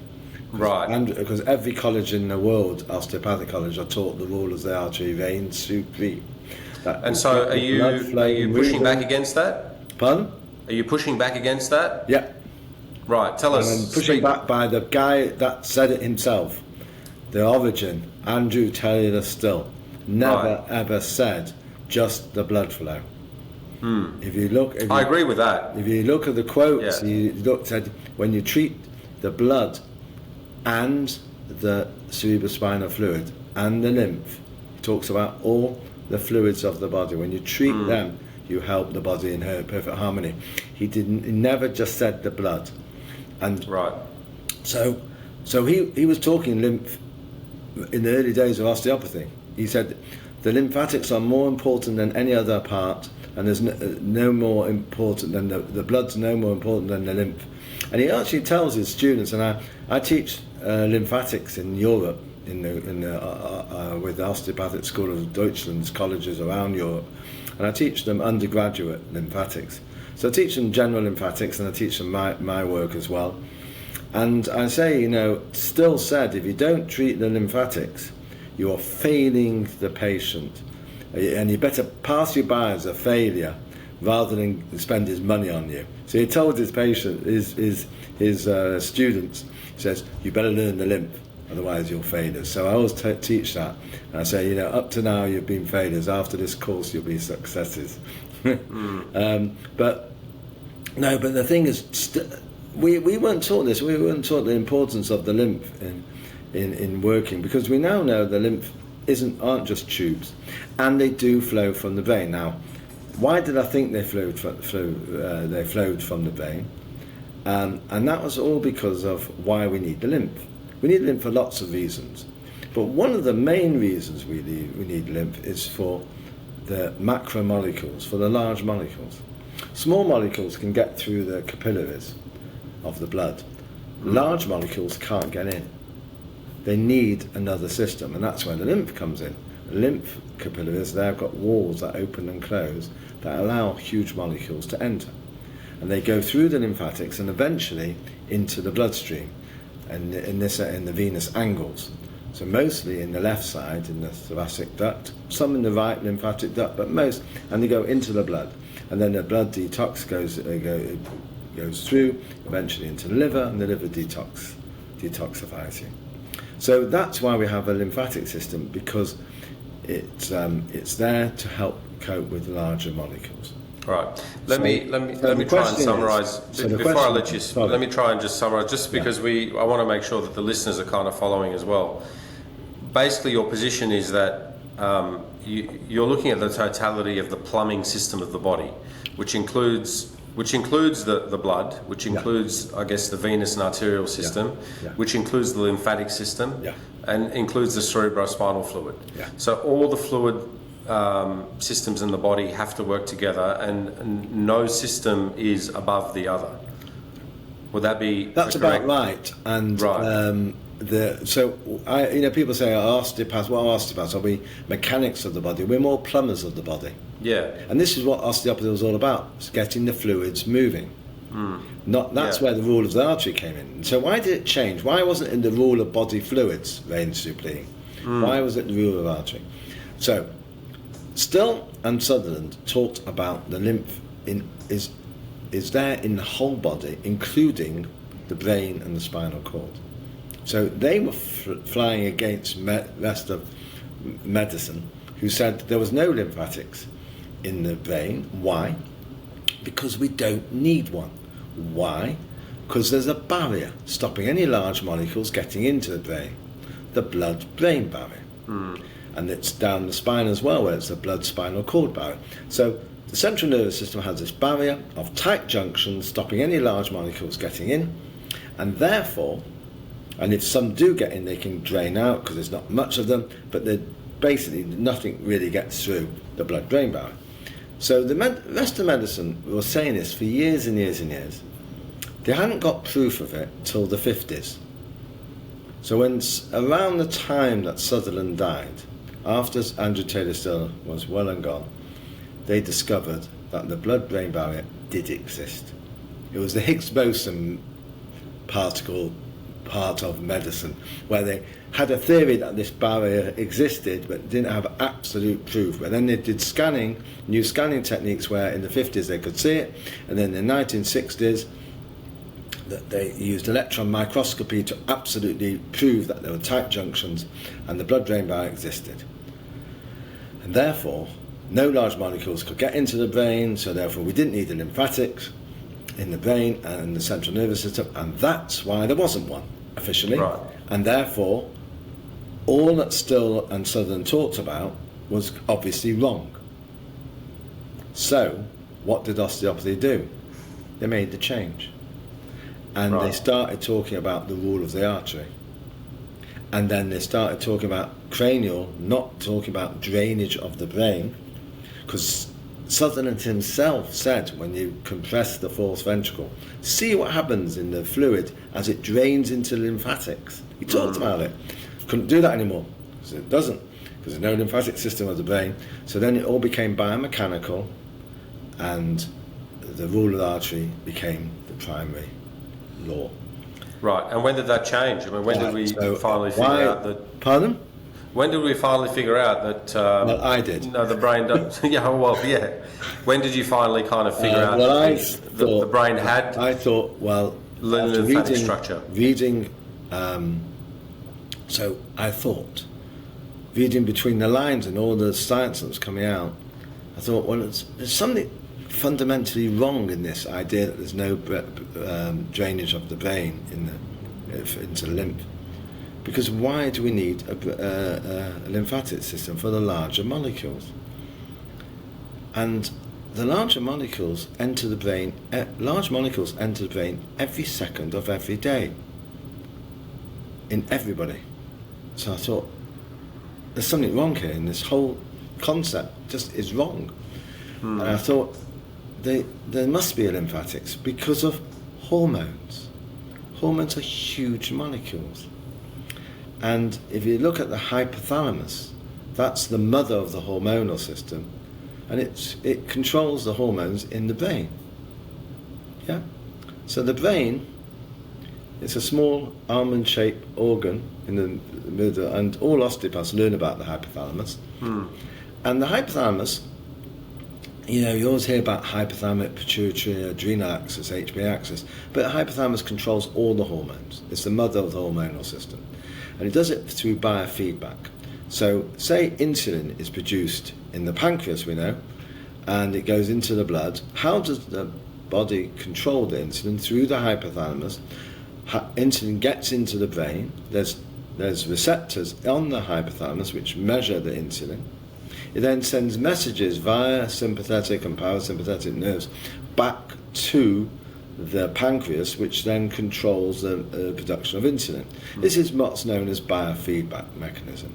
Right. And because every college in the world, osteopathic college, are taught the rule of the artery, vein supreme. And so are you pushing back against that? Pardon? Are you pushing back against that? Yeah. Right, tell us. And pushing back by the guy that said it himself. The origin, Andrew Taylor Still, never ever said just the blood flow. If you look, I agree with that. If you look at the quotes, he said when you treat the blood and the cerebrospinal fluid and the lymph, he talks about all the fluids of the body. When you treat them, you help the body in perfect harmony. He never just said the blood. And so he was talking lymph in the early days of osteopathy. He said the lymphatics are more important than any other part, and there's no more important than the blood's no more important than the lymph. And he actually tells his students, and I teach lymphatics in Europe with the Osteopathic School of Deutschland's colleges around Europe, and I teach them undergraduate lymphatics. So I teach them general lymphatics, and I teach them my work as well. And I say, Still said, if you don't treat the lymphatics, you are failing the patient, and you better pass you by as a failure rather than spend his money on you. So he told his patient, his students, he says, you better learn the lymph, otherwise you're failures. So I always teach that, and I say, up to now you've been failures. After this course, you'll be successes. But the thing is, we weren't taught this. We weren't taught the importance of the lymph in working, because we now know the lymph aren't just tubes, and they do flow from the brain. Now, why did I think they flowed from the brain? And that was all because of why we need the lymph. We need lymph for lots of reasons, but one of the main reasons we need lymph is for the macromolecules, for the large molecules. Small molecules can get through the capillaries of the blood. Large molecules can't get in. They need another system, and that's where the lymph comes in. The lymph capillaries, they've got walls that open and close that allow huge molecules to enter. And they go through the lymphatics and eventually into the bloodstream, and in the venous angles. So mostly in the left side, in the thoracic duct, some in the right lymphatic duct, but most, and they go into the blood. And then the blood detox goes through, eventually into the liver, and the liver detoxifies you. So that's why we have a lymphatic system, because it's there to help cope with larger molecules. Right. Let me try and summarise before I let you. Let me try and just summarise, just because I want to make sure that the listeners are kind of following as well. Basically, your position is that you're looking at the totality of the plumbing system of the body, which includes the blood, which includes, I guess, the venous and arterial system, which includes the lymphatic system, and includes the cerebrospinal fluid. So all the fluid systems in the body have to work together, and no system is above the other. Would that be That's correct? About right. And right. People say osteopaths. What are osteopaths? Are we mechanics of the body? We're more plumbers of the body. Yeah. And this is what osteopathy was all about: it's getting the fluids moving. That's where the rule of the artery came in. So why did it change? Why wasn't it in the rule of body fluids reign supreme? Why was it the rule of artery? So Still and Sutherland talked about the lymph is there in the whole body, including the brain and the spinal cord. So they were flying against rest of medicine, who said there was no lymphatics in the brain. Why? Because we don't need one. Why? Because there's a barrier stopping any large molecules getting into the brain, the blood-brain barrier. And it's down the spine as well, where it's the blood-spinal cord barrier. So the central nervous system has this barrier of tight junctions stopping any large molecules getting in, and therefore, and if some do get in, they can drain out because there's not much of them, but basically nothing really gets through the blood-brain barrier. So the rest of medicine was saying this for years and years and years. They hadn't got proof of it till the 50s. So when around the time that Sutherland died, after Andrew Taylor Still was well and gone, they discovered that the blood-brain barrier did exist. It was the Higgs boson particle part of medicine, where they had a theory that this barrier existed but didn't have absolute proof. But then they did scanning, new scanning techniques where in the 50s they could see it, and then in the 1960s that they used electron microscopy to absolutely prove that there were tight junctions and the blood-brain barrier existed. And therefore, no large molecules could get into the brain, so therefore we didn't need the lymphatics in the brain and the central nervous system, and that's why there wasn't one officially. Right. And therefore, all that Still and Sutherland talked about was obviously wrong. So, what did osteopathy do? They made the change. And they started talking about the rule of the artery. And then they started talking about cranial, not talking about drainage of the brain, because Sutherland himself said when you compress the fourth ventricle, see what happens in the fluid as it drains into lymphatics. He talked about it. Couldn't do that anymore, because it doesn't, because there's no lymphatic system of the brain. So then it all became biomechanical, and the rule of the artery became the primary law. Right, and when did that change? I mean, when did we finally figure out that... Pardon? When did we finally figure out that... Well, I did. No, the brain doesn't... yeah, well, yeah. When did you finally kind of figure out that the brain had... I thought, well... lymphatic structure. So I thought, reading between the lines and all the science that was coming out, I thought, well, there's something fundamentally wrong in this idea that there's no drainage of the brain into lymph. Because why do we need a lymphatic system for the larger molecules? And the larger molecules enter the brain. Large molecules enter the brain every second of every day. In everybody. So I thought, there's something wrong here, and this whole concept just is wrong. And I thought, there must be a lymphatics because of hormones. Hormones are huge molecules. And if you look at the hypothalamus, that's the mother of the hormonal system, and it controls the hormones in the brain. Yeah? So the brain, it's a small almond-shaped organ in the middle, and all osteopaths learn about the hypothalamus. And the hypothalamus, you always hear about hypothalamic, pituitary, adrenal axis, HPA axis, but the hypothalamus controls all the hormones. It's the mother of the hormonal system. And it does it through biofeedback. So, say insulin is produced in the pancreas, we know, and it goes into the blood. How does the body control the insulin? Through the hypothalamus. Insulin gets into the brain. There's receptors on the hypothalamus which measure the insulin. It then sends messages via sympathetic and parasympathetic nerves back to the pancreas, which then controls the production of insulin. This is what's known as biofeedback mechanism.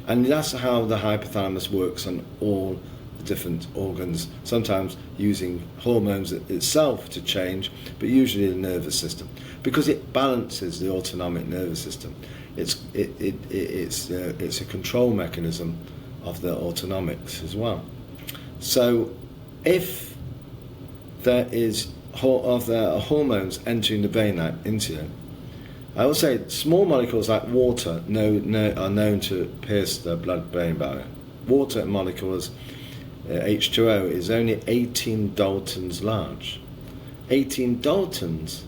And that's how the hypothalamus works on all the different organs, sometimes using hormones itself to change, but usually the nervous system, because it balances the autonomic nervous system. It's a control mechanism of the autonomics as well. So if there is hormones entering the brain like insulin, I will say small molecules like water are known to pierce the blood-brain barrier. Water molecules H2O, is only 18 Daltons large. 18 Daltons.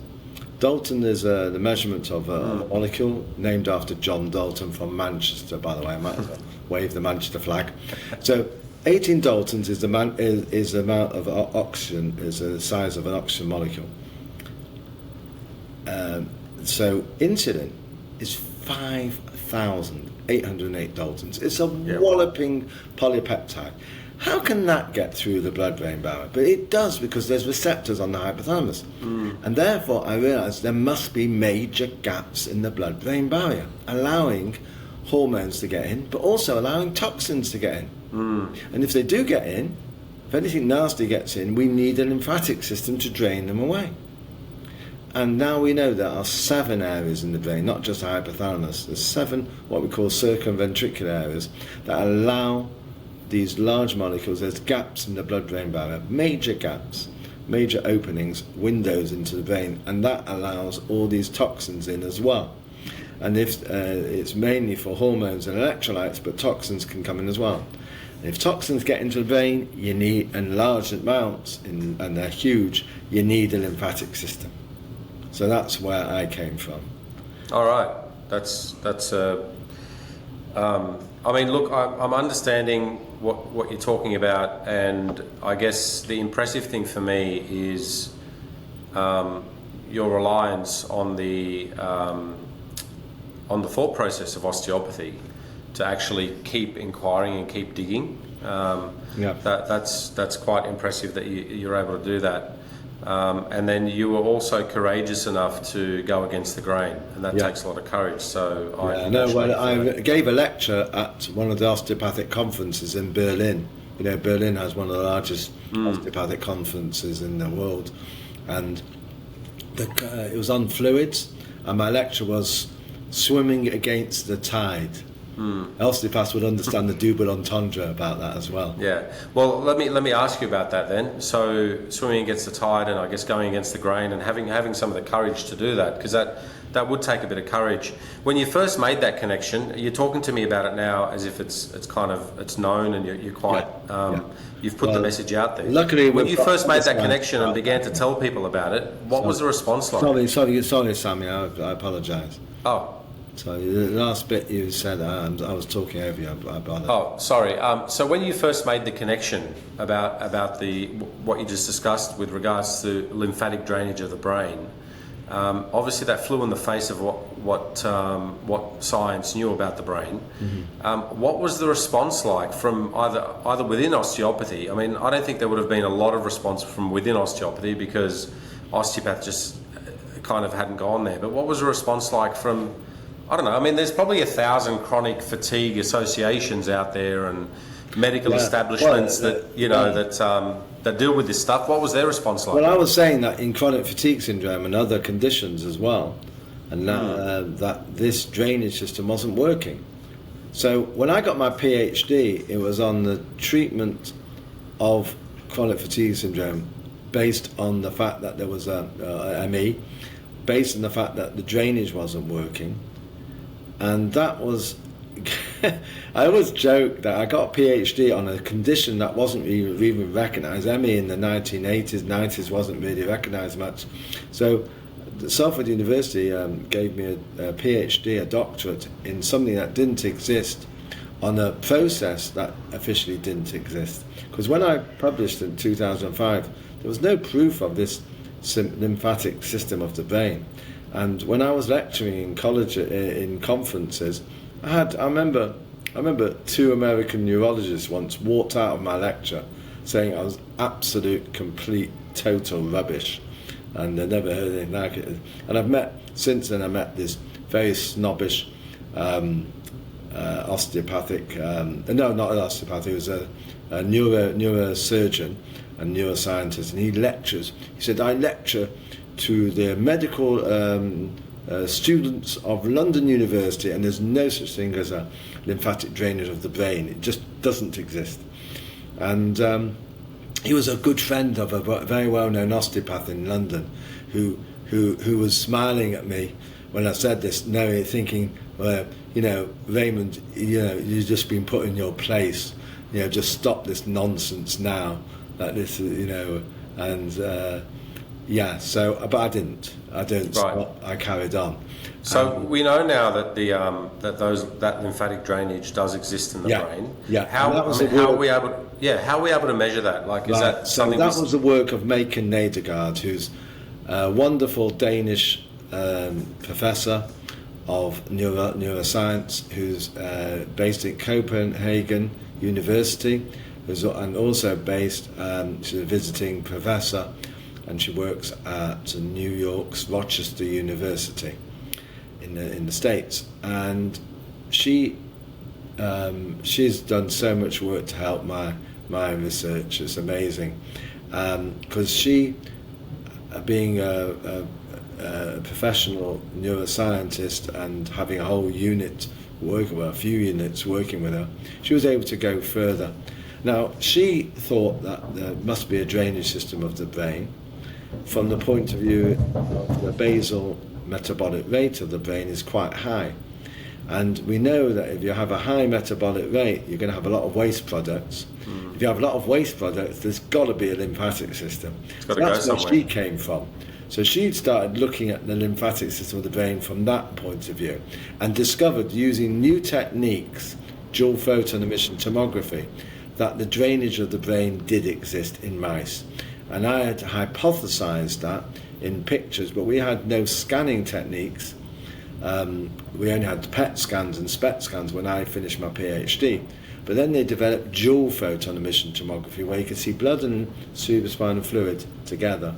Dalton is the measurement of a molecule named after John Dalton from Manchester, by the way. I might as well wave the Manchester flag. So 18 Daltons is the amount of oxygen, is the size of an oxygen molecule. So insulin is 5,808 Daltons. It's a walloping polypeptide. How can that get through the blood-brain barrier? But it does, because there's receptors on the hypothalamus. And therefore I realised there must be major gaps in the blood-brain barrier, allowing hormones to get in, but also allowing toxins to get in. And if they do get in, if anything nasty gets in, we need a lymphatic system to drain them away. And now we know there are 7 areas in the brain, not just the hypothalamus. There's 7 what we call circumventricular areas that allow these large molecules. There's gaps in the blood-brain barrier, major gaps, major openings, windows into the brain, and that allows all these toxins in as well. And if it's mainly for hormones and electrolytes, but toxins can come in as well. And if toxins get into the brain, you need, in large amounts, and they're huge, you need a lymphatic system. So that's where I came from. All right, that's. I mean, look, I'm understanding what you're talking about, and I guess the impressive thing for me is your reliance on the thought process of osteopathy to actually keep inquiring and keep digging. That's quite impressive that you're able to do that. And then you were also courageous enough to go against the grain, and that takes a lot of courage. So I gave a lecture at one of the osteopathic conferences in Berlin. You know, Berlin has one of the largest osteopathic conferences in the world, and it was on fluids, and my lecture was swimming against the tide. Osteopaths would understand the double entendre about that as well. Yeah. Well, let me ask you about that then. So swimming against the tide, and I guess going against the grain, and having some of the courage to do that, because that would take a bit of courage. When you first made that connection, you're talking to me about it now as if it's known, and you're quite you've put the message out there. Luckily, when you first made that connection and began to tell people about it, what was the response like? Sorry, Sami. I apologise. Oh. So the last bit you said, I was talking over you. Oh, sorry. So when you first made the connection about what you just discussed with regards to lymphatic drainage of the brain, obviously that flew in the face of what science knew about the brain. What was the response like from either within osteopathy? I mean, I don't think there would have been a lot of response from within osteopathy, because osteopath just kind of hadn't gone there. But what was the response like from, I don't know, I mean, there's probably 1,000 chronic fatigue associations out there and medical establishments that deal with this stuff. What was their response like? Well, I was saying that in chronic fatigue syndrome and other conditions as well, and that this drainage system wasn't working. So when I got my PhD, it was on the treatment of chronic fatigue syndrome based on the fact that there was a ME, based on the fact that the drainage wasn't working. And that was, I always joke that I got a PhD on a condition that wasn't even recognised. ME in the 1980s, 90s wasn't really recognised much. So Salford University gave me a PhD, a doctorate, in something that didn't exist, on a process that officially didn't exist. Because when I published in 2005, there was no proof of this lymphatic system of the brain. And when I was lecturing in college, in conferences, I remember 2 American neurologists once walked out of my lecture saying I was absolute, complete, total rubbish, and they never heard anything like it. And since then I met this very snobbish osteopathic, no, not an osteopath, he was a neurosurgeon and neuroscientist, and he lectures. He said, I lecture to the medical students of London University, and there's no such thing as a lymphatic drainage of the brain. It just doesn't exist. And he was a good friend of a very well-known osteopath in London who was smiling at me when I said this, thinking, well, Raymond, you've just been put in your place. just stop this nonsense now, like this, and so, but I didn't. I didn't stop. I carried on. So we know now that that lymphatic drainage does exist in the brain. Yeah. How are we able to measure that? Like, is that something? So that was the work of Maiken Nedergaard, who's a wonderful Danish professor of neuroscience, who's based at Copenhagen University, and also based. She's a visiting professor, and she works at New York's Rochester University in the States, and she's done so much work to help my research. It's amazing, because she, being a professional neuroscientist and having a whole unit a few units working with her, she was able to go further. Now, she thought that there must be a drainage system of the brain from the point of view of the basal metabolic rate of the brain is quite high. And we know that if you have a high metabolic rate, you're going to have a lot of waste products. If you have a lot of waste products, there's got to be a lymphatic system. So that's where she came from. So she started looking at the lymphatic system of the brain from that point of view, and discovered, using new techniques, dual photon emission tomography, that the drainage of the brain did exist in mice. And I had hypothesized that in pictures, but we had no scanning techniques. We only had PET scans and SPECT scans when I finished my PhD. But then they developed dual photon emission tomography, where you could see blood and cerebrospinal fluid together.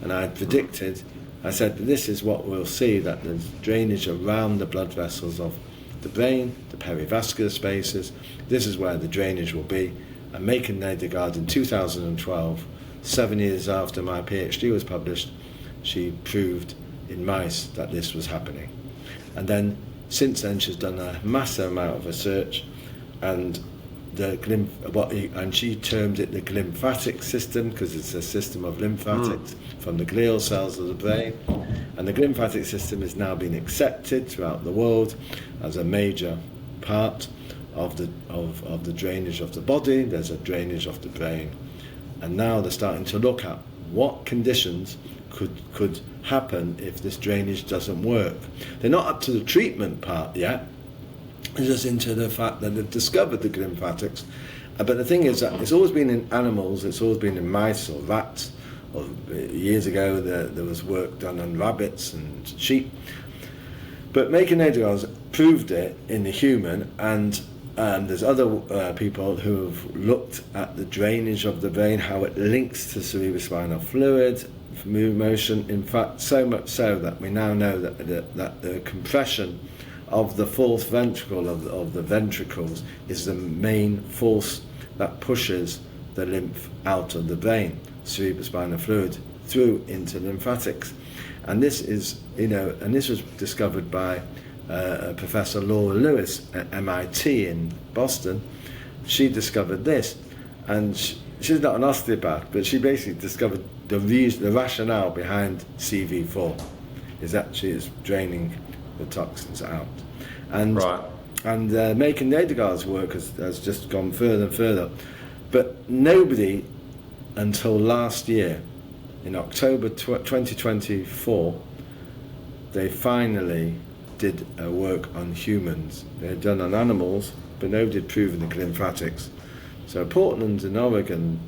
And I predicted, I said, this is what we'll see, that there's drainage around the blood vessels of the brain, the perivascular spaces. This is where the drainage will be. And Maiken Nedergaard in 2012, 7 years after my PhD was published, she proved in mice that this was happening. And then, since then, she's done a massive amount of research, and she termed it the lymphatic system, because it's a system of lymphatics from the glial cells of the brain. And the lymphatic system is now being accepted throughout the world as a major part of the drainage of the body. There's a drainage of the brain. And now they're starting to look at what conditions could happen if this drainage doesn't work. They're not up to the treatment part yet. They're just into the fact that they've discovered the lymphatics. But the thing is that it's always been in animals, it's always been in mice or rats. Or years ago there was work done on rabbits and sheep. But Maiken Nedergaard proved it in the human, and there's other people who have looked at the drainage of the brain, how it links to cerebrospinal fluid, motion. In fact, so much so that we now know that the compression of the fourth ventricle of the ventricles is the main force that pushes the lymph out of the brain, cerebrospinal fluid, through into lymphatics. And this is, and this was discovered by Professor Laura Lewis at MIT in Boston. She discovered this, and she's not an osteopath, but she basically discovered the rationale behind CV4 is actually it's draining the toxins out. And Maiken Nedergaard's work has just gone further and further. But nobody until last year, in October 2024, they finally did a work on humans. They had done on animals, but nobody had proven the lymphatics. So Portland in Oregon,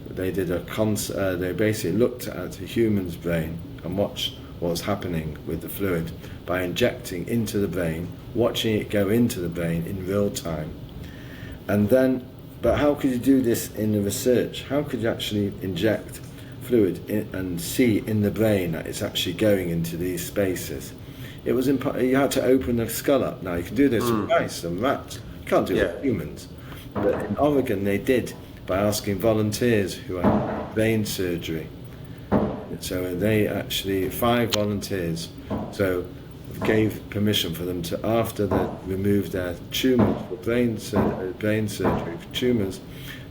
they did they basically looked at a human's brain and watched what was happening with the fluid by injecting into the brain, watching it go into the brain in real time. And then, but how could you do this in the research? How could you actually inject fluid and see in the brain that it's actually going into these spaces? It was you had to open the skull up. Now you can do this with mice and rats. You can't do it with humans. But in Oregon they did by asking volunteers who had brain surgery. So they actually, 5 volunteers, so gave permission for them to, after they removed their tumours for brain surgery for tumours,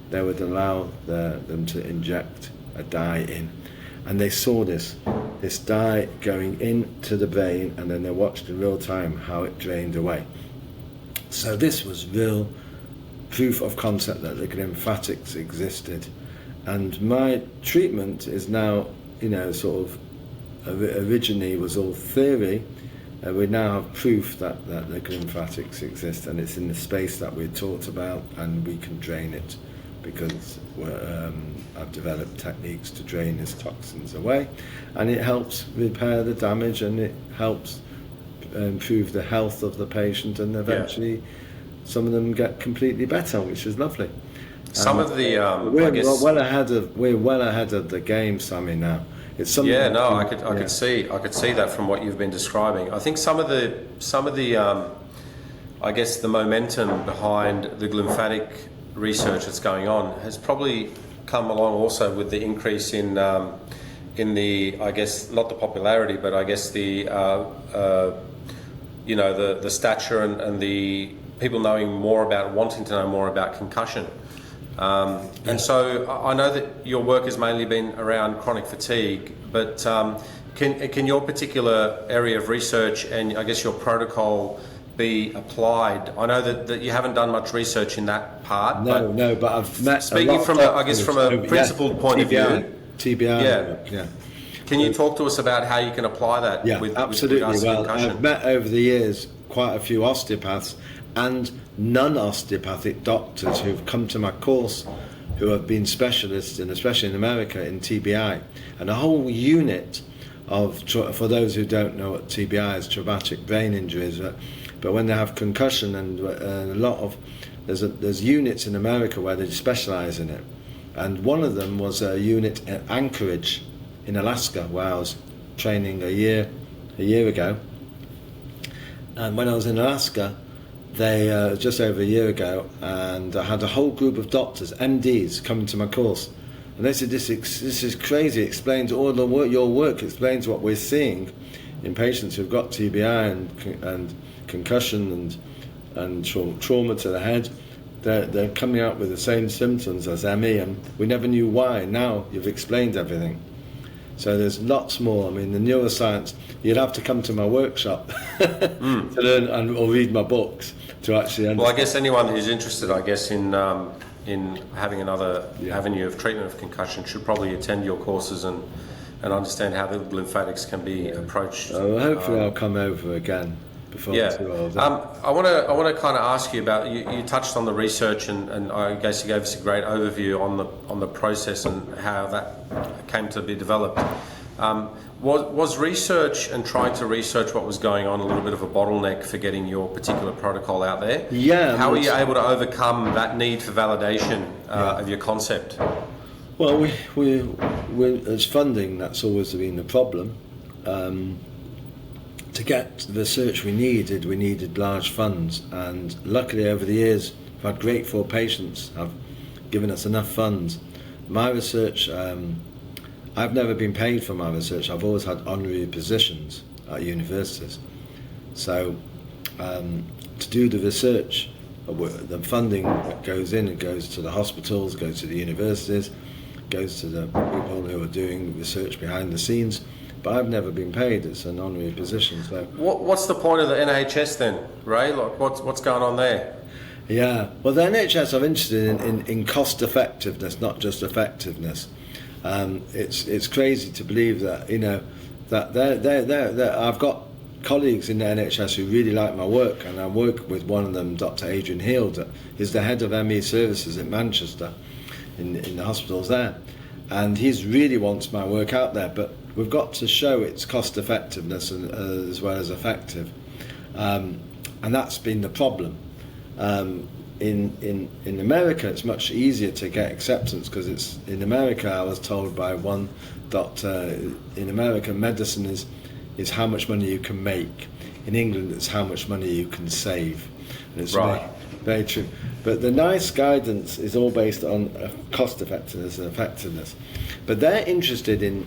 they would allow them to inject a dye in. And they saw this dye going into the brain, and then they watched in real time how it drained away. So this was real proof of concept that the lymphatics existed. And my treatment is now, sort of, originally was all theory. We now have proof that the lymphatics exist, and it's in the space that we talked about, and we can drain it because I've developed techniques to drain these toxins away, and it helps repair the damage, and it helps improve the health of the patient, and eventually some of them get completely better, which is lovely. Some of the we're well ahead of the game, Sami, now. It's something I could see that from what you've been describing. I think some of the I guess the momentum behind the lymphatic research that's going on has probably come along also with the increase in the, I guess, not the popularity, but I guess the the stature and the people wanting to know more about concussion. And so I know that your work has mainly been around chronic fatigue, but can your particular area of research and I guess your protocol be applied? I know that you haven't done much research in that part. No, but I've met speaking from a principled point of view. TBI. Yeah. Can you talk to us about how you can apply that? Yeah, absolutely. With concussion? I've met over the years quite a few osteopaths and non-osteopathic doctors who've come to my course who have been specialists, and especially in America, in TBI. And a whole unit of, for those who don't know what TBI is, traumatic brain injuries, but when they have concussion, and a lot of, there's units in America where they specialize in it. And one of them was a unit at Anchorage in Alaska, where I was training a year ago. And when I was in Alaska, they just over a year ago, and I had a whole group of doctors, MDs, coming to my course, and they said, "This is crazy. It explains all the work. Your work explains what we're seeing in patients who've got TBI and concussion and trauma to the head. They're coming out with the same symptoms as ME, and we never knew why. Now you've explained everything." So there's lots more. I mean, the neuroscience, you'd have to come to my workshop to learn or read my books to actually understand. Well, I guess anyone who's interested, I guess, in having another avenue of treatment of concussion should probably attend your courses and understand how the lymphatics can be approached. Hopefully I'll come over again before I'm too old. I want to kind of ask you about, you touched on the research, and I guess you gave us a great overview on the process and how that came to be developed. Was research and trying to research what was going on a little bit of a bottleneck for getting your particular protocol out there? Yeah. How were you able to overcome that need for validation of your concept? Well, it's funding. That's always been the problem. To get the research we needed large funds, and luckily over the years we've had grateful patients have given us enough funds. My research, I've never been paid for my research. I've always had honorary positions at universities. So to do the research, the funding that goes in, it goes to the hospitals, goes to the universities, goes to the people who are doing research behind the scenes. But I've never been paid. It's an honorary position. So what's the point of the NHS then, Ray? Like, what's going on there? Yeah, well, the NHS are interested in cost effectiveness, not just effectiveness. It's crazy to believe that that I've got colleagues in the NHS who really like my work, and I work with one of them, Dr. Adrian Heald, that is the head of ME services in Manchester, in the hospitals there, and he really wants my work out there. But we've got to show its cost effectiveness as well as effective, and that's been the problem. In America, it's much easier to get acceptance, because it's in America. I was told by one doctor, in America, medicine is how much money you can make. In England, it's how much money you can save. And it's right. Very true. But the NICE guidance is all based on cost effectiveness and effectiveness. But they're interested in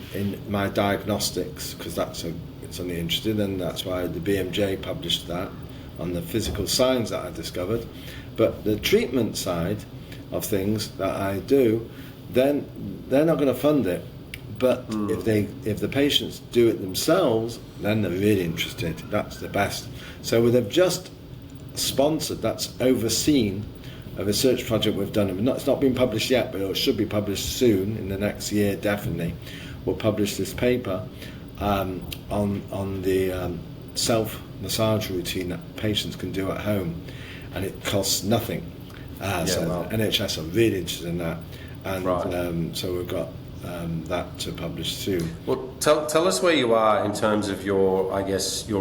my diagnostics, because it's only interested, and that's why the BMJ published that on the physical signs that I discovered. But the treatment side of things that I do, then they're not going to fund it. But if the patients do it themselves, then they're really interested. That's the best. So they've just sponsored, that's overseen a research project we've done. It's not been published yet, but it should be published soon, in the next year definitely. We'll publish this paper on the self-massage routine that patients can do at home, and it costs nothing. So the NHS are really interested in that, and so we've got that to publish soon. Well, tell us where you are in terms of your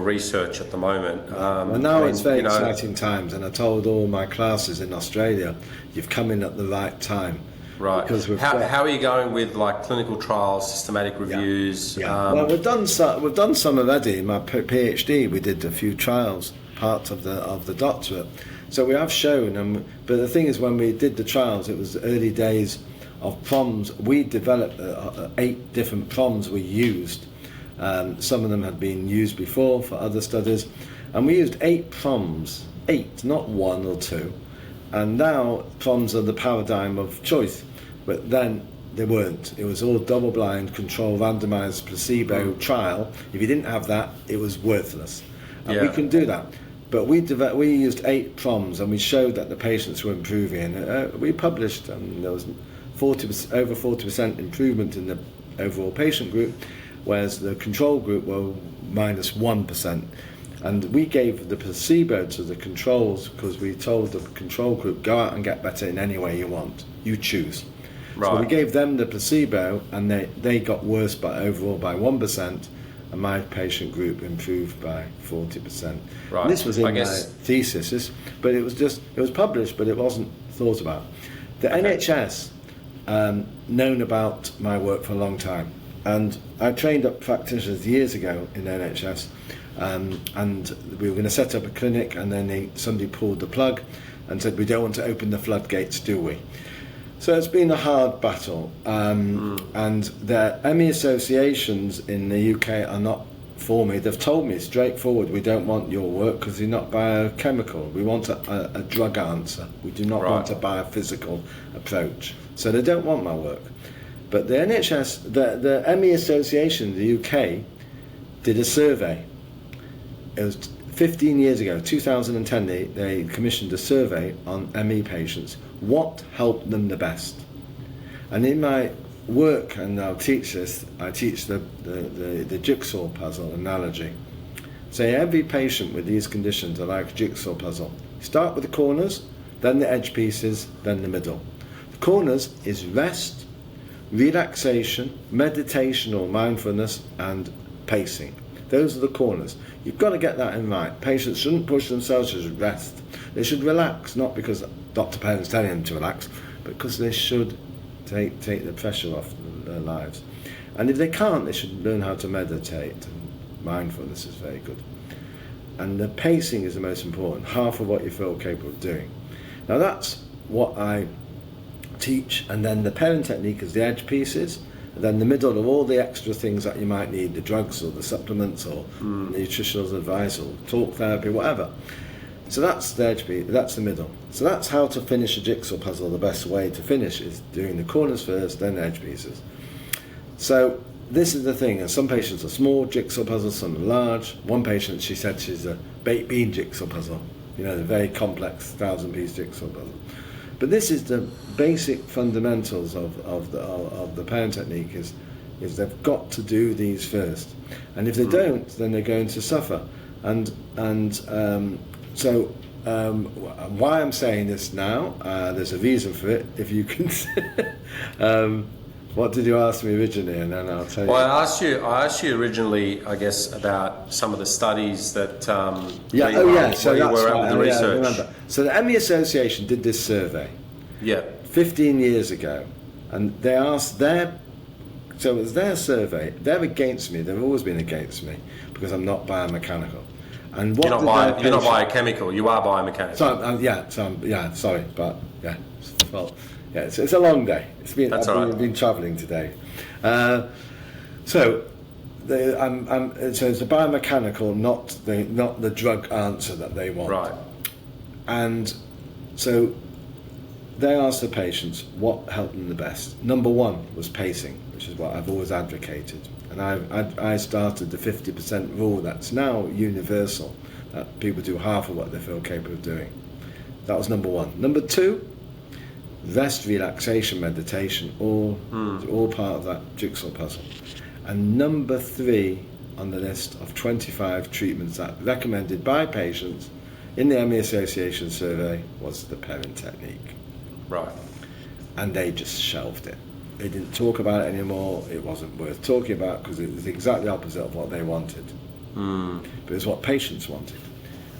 research at the moment. Well, now it's very exciting times, and I told all my classes in Australia, you've come in at the right time. Right. Because how are you going with like clinical trials, systematic reviews? Well, we've done some already. In my PhD, we did a few trials, part of the doctorate. So we have shown, but the thing is, when we did the trials, it was the early days of proms. We developed 8 different proms we used. Some of them had been used before for other studies, and we used 8 proms, 8, not 1 or 2. And now proms are the paradigm of choice, but then they weren't. It was all double-blind, controlled, randomized, placebo trial. If you didn't have that, it was worthless. And we can do that. But we used 8 proms, and we showed that the patients were improving. We published, there was over 40% improvement in the overall patient group, whereas the control group were minus 1%. And we gave the placebo to the controls because we told the control group, go out and get better in any way you want. You choose. Right. So we gave them the placebo, and they got worse overall by 1%, and my patient group improved by 40%. Right. And this was in my thesis, but it was published, but it wasn't thought about. The NHS known about my work for a long time, and I trained up practitioners years ago in the NHS, and we were going to set up a clinic, and then somebody pulled the plug and said, we don't want to open the floodgates, do we? So it's been a hard battle, and the ME associations in the UK are not for me. They've told me straightforward, we don't want your work because you're not biochemical. We want a drug answer. We do not want a biophysical approach. So they don't want my work. But the NHS, the ME association in the UK did a survey. It was 15 years ago, 2010, they commissioned a survey on ME patients. What helped them the best? And in my work, and I'll teach this, I teach the jigsaw puzzle analogy. Say every patient with these conditions are like a jigsaw puzzle. Start with the corners, then the edge pieces, then the middle. The corners is rest, relaxation, meditation or mindfulness, and pacing. Those are the corners. You've got to get that in right. Patients shouldn't push themselves, to rest. They should relax, not because Dr. Perrin's telling them to relax, but because they should take the pressure off their lives. And if they can't, they should learn how to meditate. And mindfulness is very good. And the pacing is the most important, half of what you feel capable of doing. Now that's what I teach, and then the Perrin technique is the edge pieces, and then the middle of all the extra things that you might need, the drugs or the supplements or nutritional advice or talk therapy, whatever. So that's the edge piece, that's the middle. So that's how to finish a jigsaw puzzle. The best way to finish is doing the corners first, then the edge pieces. So this is the thing, and some patients are small jigsaw puzzles, some are large. One patient, she said she's a baked bean jigsaw puzzle, the very complex 1,000-piece jigsaw puzzle. But this is the basic fundamentals of the Perrin technique is they've got to do these first, and if they don't, then they're going to suffer. So why I'm saying this now, there's a reason for it. If you can, what did you ask me originally, and then I'll tell you. Well, I asked you originally, I guess, about some of the studies that So that's right. the research. Remember. So the ME Association did this survey. 15 years ago, and they asked so it was their survey. They're against me. They've always been against me because I'm not biomechanical. And what you're not biochemical. You are biomechanical. Sorry, but it's a long day. I've been travelling today. So it's a biomechanical, not the drug answer that they want. Right. And so they asked the patients what helped them the best. Number 1 was pacing, which is what I've always advocated. And I started the 50% rule that's now universal, that people do half of what they feel capable of doing. That was number one. Number two, rest, relaxation, meditation, all part of that jigsaw puzzle. And number three on the list of 25 treatments that recommended by patients in the ME Association survey was the Perrin technique. Right. And they just shelved it. They didn't talk about it anymore. It wasn't worth talking about because it was exactly the opposite of what they wanted. But it's what patients wanted.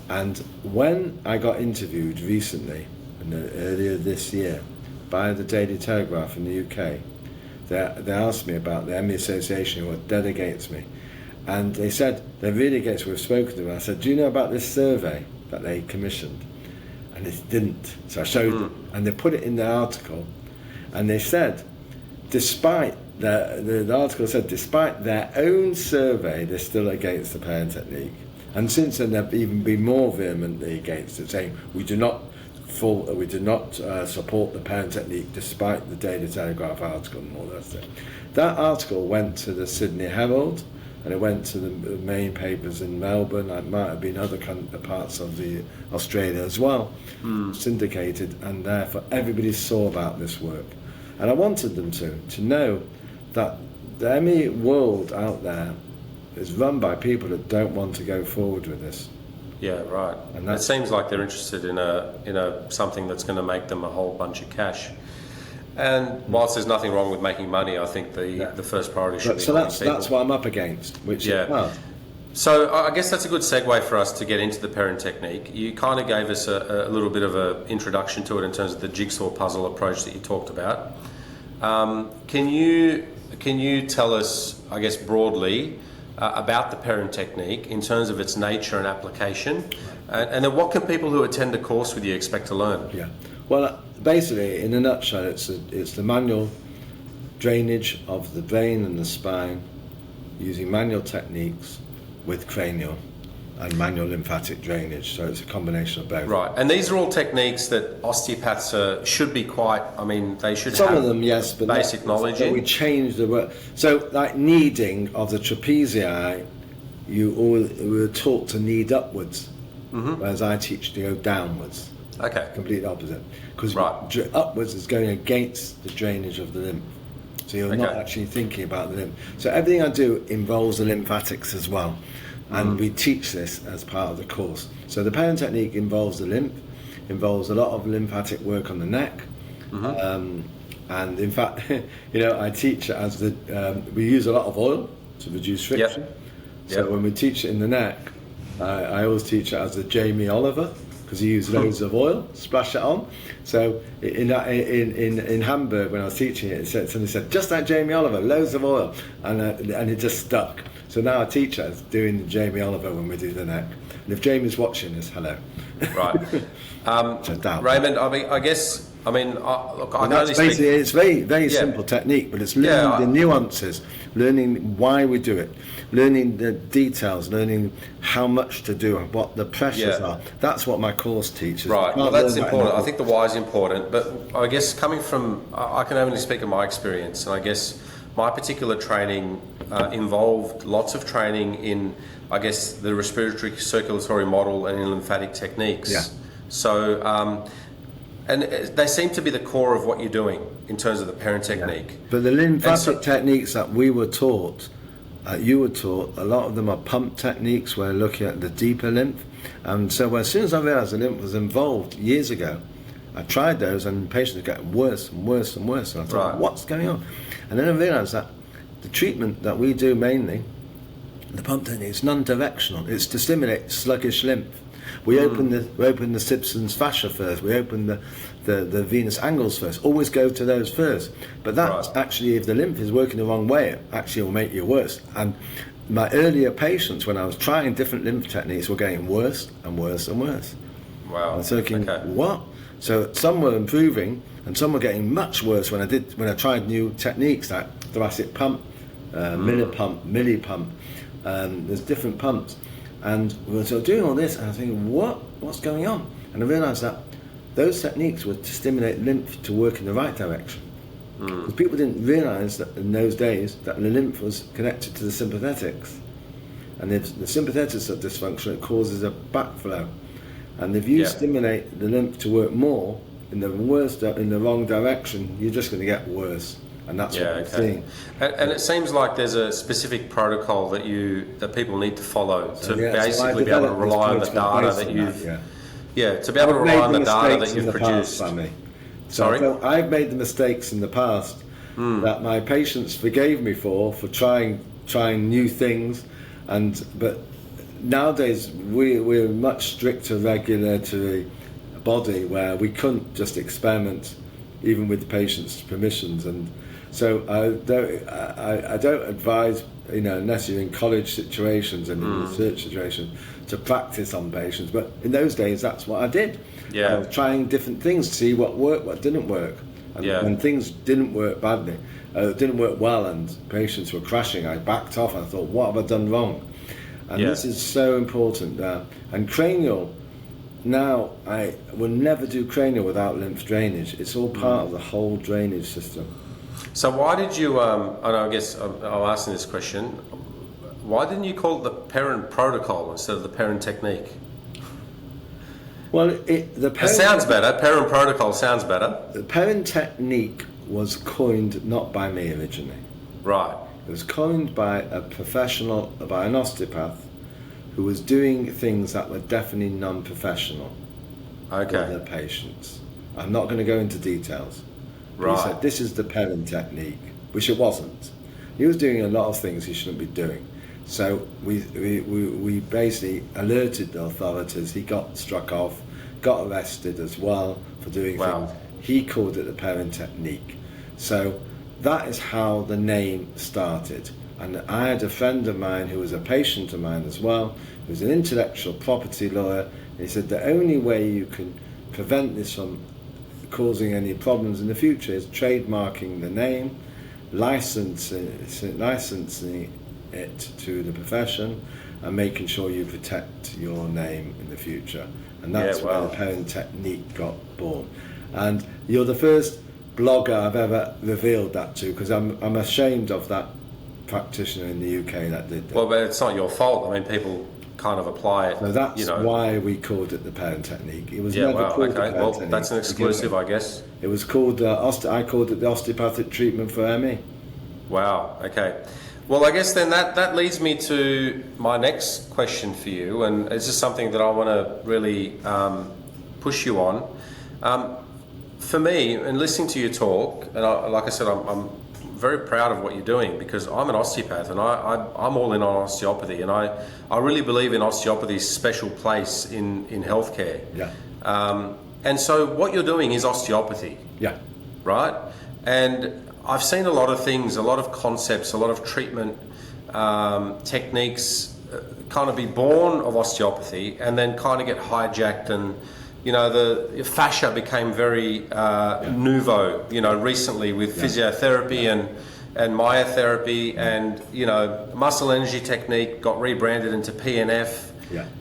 And when I got interviewed recently, earlier this year, by the Daily Telegraph in the UK, they asked me about the ME Association, what delegates me. And they said, they're really against, we've spoken to them. I said, do you know about this survey that they commissioned? And they didn't. So I showed them. And they put it in their article. And they said, despite, the article said, despite their own survey, they're still against the Perrin technique. And since then, they've even been more vehemently against it, saying, we do not support the Perrin technique despite the Daily Telegraph article and all that stuff. That article went to the Sydney Herald, and it went to the main papers in Melbourne. It might have been other parts of Australia as well, syndicated, and therefore everybody saw about this work. And I wanted them to know that the ME world out there is run by people that don't want to go forward with this. Yeah, right. And it seems like they're interested in a something that's going to make them a whole bunch of cash. And whilst there's nothing wrong with making money, I think the first priority should be helping people. That's what I'm up against, which is hard. So I guess that's a good segue for us to get into the Perrin technique. You kind of gave us a little bit of an introduction to it in terms of the jigsaw puzzle approach that you talked about. Can you tell us, I guess, broadly about the Perrin technique in terms of its nature and application, and then what can people who attend a course with you expect to learn? Yeah, well, basically, in a nutshell, it's the manual drainage of the brain and the spine using manual techniques with cranial and manual lymphatic drainage, so it's a combination of both. Right, and these are all techniques that osteopaths should be quite, they should Some have of them, yes, but basic knowledge in. We change the word. So, like kneading of the trapezii, we were taught to knead upwards, whereas I teach to go downwards. Okay. Complete opposite. Because Right. upwards is going against the drainage of the lymph. So you're not actually thinking about the lymph. So everything I do involves the lymphatics as well. And we teach this as part of the course. So the Perrin technique involves the lymph, involves a lot of lymphatic work on the neck. And in fact, I teach it as we use a lot of oil to reduce friction. So when we teach it in the neck, I always teach it as the Jamie Oliver, because he used loads of oil, splash it on. So in Hamburg, when I was teaching it, somebody said, just like Jamie Oliver, loads of oil, and it just stuck. So now I teach us doing the Jamie Oliver when we do the neck. And if Jamie's watching this, hello. Right. Raymond, It's very, very simple technique, but it's learning the nuances, learning why we do it, learning the details, learning how much to do and what the pressures are. That's what my course teaches. Right, well that's important. I think the why is important, but I guess coming from, I can only speak of my experience, and I guess my particular training involved lots of training in, I guess, the respiratory circulatory model and in lymphatic techniques. Yeah. So, and they seem to be the core of what you're doing in terms of the Perrin technique. Yeah. But the lymphatic techniques that we were taught, you were taught, a lot of them are pump techniques where looking at the deeper lymph. And so as soon as I realised the lymph was involved years ago, I tried those and patients were getting worse and worse and worse. And I thought, what's going on? And then I realised that the treatment that we do mainly, the pump technique, is non-directional. It's to stimulate sluggish lymph. We open the Simpson's fascia first. We open the venous angles first. Always go to those first. But that's actually, if the lymph is working the wrong way, it actually will make you worse. And my earlier patients, when I was trying different lymph techniques, were getting worse and worse and worse. Wow. I was thinking, what? So some were improving, and some were getting much worse when I tried new techniques like thoracic pump, milli pump. There's different pumps, and we were sort of doing all this, and I was thinking, what's going on? And I realised that those techniques were to stimulate lymph to work in the right direction. Because people didn't realise that in those days that the lymph was connected to the sympathetics, and if the sympathetics are dysfunctional, it causes a backflow. And if you Yeah. stimulate the lymph to work more in the wrong direction, you're just going to get worse. And that's what we're seeing. And it seems like there's a specific protocol that people need to follow to basically be able to rely on the data that you've to be able to rely on the data that you've produced. Sorry? So I've made the mistakes in the past that my patients forgave me for trying new things, but nowadays we're a much stricter regulatory body where we couldn't just experiment even with the patient's permissions, and so I don't advise, unless you're in college situations and in research situations, to practice on patients. But in those days, that's what I did. I was trying different things to see what worked, what didn't work. And when things didn't work badly, didn't work well, and patients were crashing, I backed off and I thought, what have I done wrong? And this is so important. And cranial, now I will never do cranial without lymph drainage. It's all part of the whole drainage system. So why did you, I guess I'm asking this question, why didn't you call it the Perrin protocol instead of the Perrin technique? Well, it sounds better. Perrin protocol sounds better. The Perrin technique was coined not by me originally. Right. It was coined by a professional, by an osteopath, who was doing things that were definitely non-professional for their patients. I'm not going to go into details. Right. He said, this is the Perrin technique, which it wasn't. He was doing a lot of things he shouldn't be doing. So we basically alerted the authorities. He got struck off, got arrested as well for doing things. He called it the Perrin technique. So that is how the name started. And I had a friend of mine who was a patient of mine as well, who was an intellectual property lawyer. And he said the only way you can prevent this from causing any problems in the future is trademarking the name, licensing it to the profession, and making sure you protect your name in the future. And that's where the Perrin technique got born. And you're the first blogger I've ever revealed that to, because I'm ashamed of that practitioner in the UK that did that. Well, but it's not your fault. I mean, people kind of apply it. So that's why we called it the Perrin technique. It was never called the Perrin technique. That's an exclusive, I guess. It was called, I called it the osteopathic treatment for ME. Wow, okay. Well, I guess then that leads me to my next question for you, and this is something that I want to really push you on. For me, and listening to you talk, and like I said, I'm very proud of what you're doing, because I'm an osteopath and I'm all in on osteopathy, and I really believe in osteopathy's special place in healthcare. And so what you're doing is osteopathy. Right? And I've seen a lot of things, a lot of concepts, a lot of treatment techniques kind of be born of osteopathy and then kind of get hijacked, and the fascia became very nouveau, recently with physiotherapy and myotherapy, and, muscle energy technique got rebranded into PNF.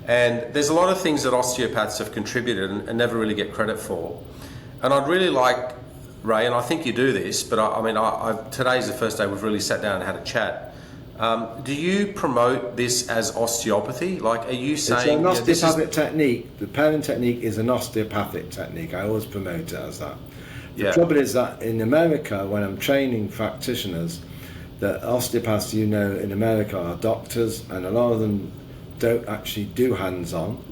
And there's a lot of things that osteopaths have contributed and never really get credit for. And I'd really like, Ray, and I think you do this, but today's the first day we've really sat down and had a chat. Do you promote this as osteopathy? Like, are you saying... It's an osteopathic technique. The Perrin technique is an osteopathic technique. I always promote it as that. The trouble is that in America, when I'm training practitioners, the osteopaths, in America are doctors, and a lot of them don't actually do hands-on.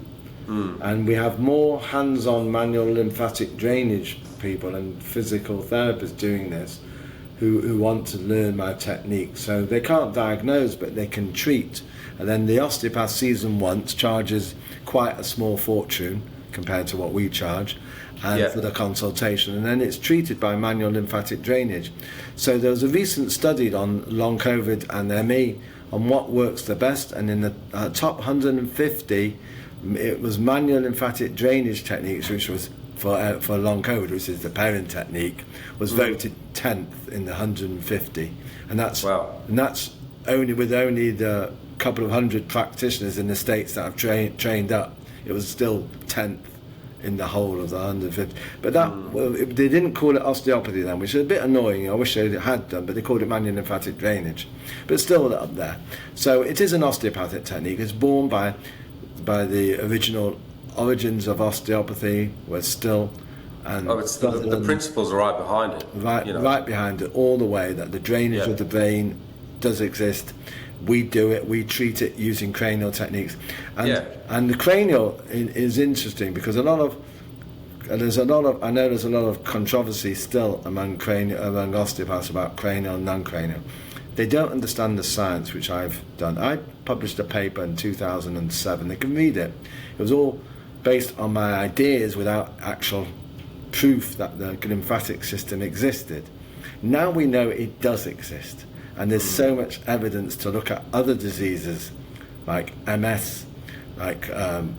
And we have more hands-on manual lymphatic drainage people and physical therapists doing this, who want to learn my technique. So they can't diagnose, but they can treat. And then the osteopath sees them once, charges quite a small fortune compared to what we charge, and for the consultation. And then it's treated by manual lymphatic drainage. So there was a recent study on long COVID and ME on what works the best. And in the top 150, it was manual lymphatic drainage techniques, which was for long COVID, which is the Perrin technique, was voted 10th in the 150, and that's only with only the couple of hundred practitioners in the States that have trained up. It was still 10th in the whole of the 150. But they didn't call it osteopathy then, which is a bit annoying. I wish they had done, but they called it manual lymphatic drainage. But it's still up there. So it is an osteopathic technique. It's born by the original origins of osteopathy were still, and Oh, it's the principles are right behind it. right behind it, all the way, that the drainage of the brain does exist. We do it, we treat it using cranial techniques, and the cranial is interesting because I know there's a lot of controversy still among osteopaths about cranial and non-cranial. They don't understand the science, which I've done. I published a paper in 2007. They can read it. It was all based on my ideas without actual proof that the lymphatic system existed. Now we know it does exist, and there's so much evidence to look at other diseases like MS, like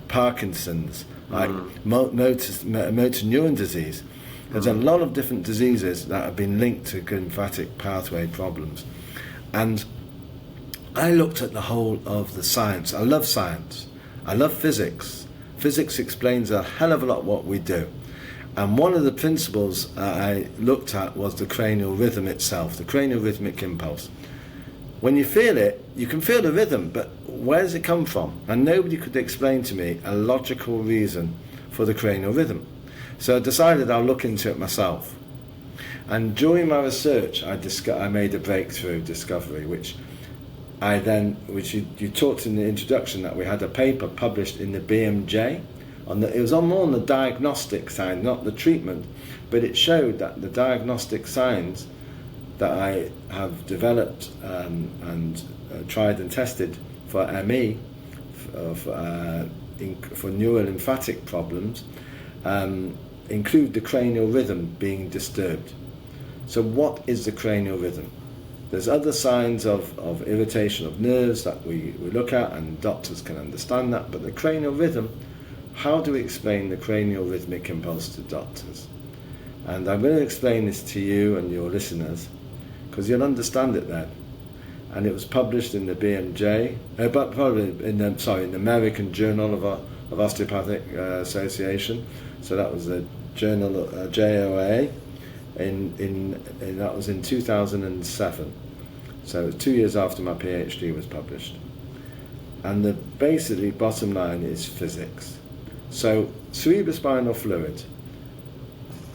Parkinson's, like motor neuron disease. There's a lot of different diseases that have been linked to lymphatic pathway problems. And I looked at the whole of the science. I love science. I love physics. Physics explains a hell of a lot what we do. And one of the principles I looked at was the cranial rhythm itself, the cranial rhythmic impulse. When you feel it, you can feel the rhythm, but where does it come from? And nobody could explain to me a logical reason for the cranial rhythm. So I decided I'll look into it myself. And during my research, I made a breakthrough discovery, which you talked in the introduction that we had a paper published in the BMJ. It was more on the diagnostic side, not the treatment, but it showed that the diagnostic signs that I have developed and tried and tested for ME, for neurolymphatic problems, include the cranial rhythm being disturbed. So what is the cranial rhythm? There's other signs of irritation of nerves that we look at, and doctors can understand that, but the cranial rhythm, how do we explain the cranial rhythmic impulse to doctors? And I'm going to explain this to you and your listeners, because you'll understand it then. And it was published in the BMJ, but probably in the American Journal of Osteopathic Association. So that was the journal JOA. That was in 2007. So it was 2 years after my PhD was published. And the basically bottom line is physics. So cerebrospinal fluid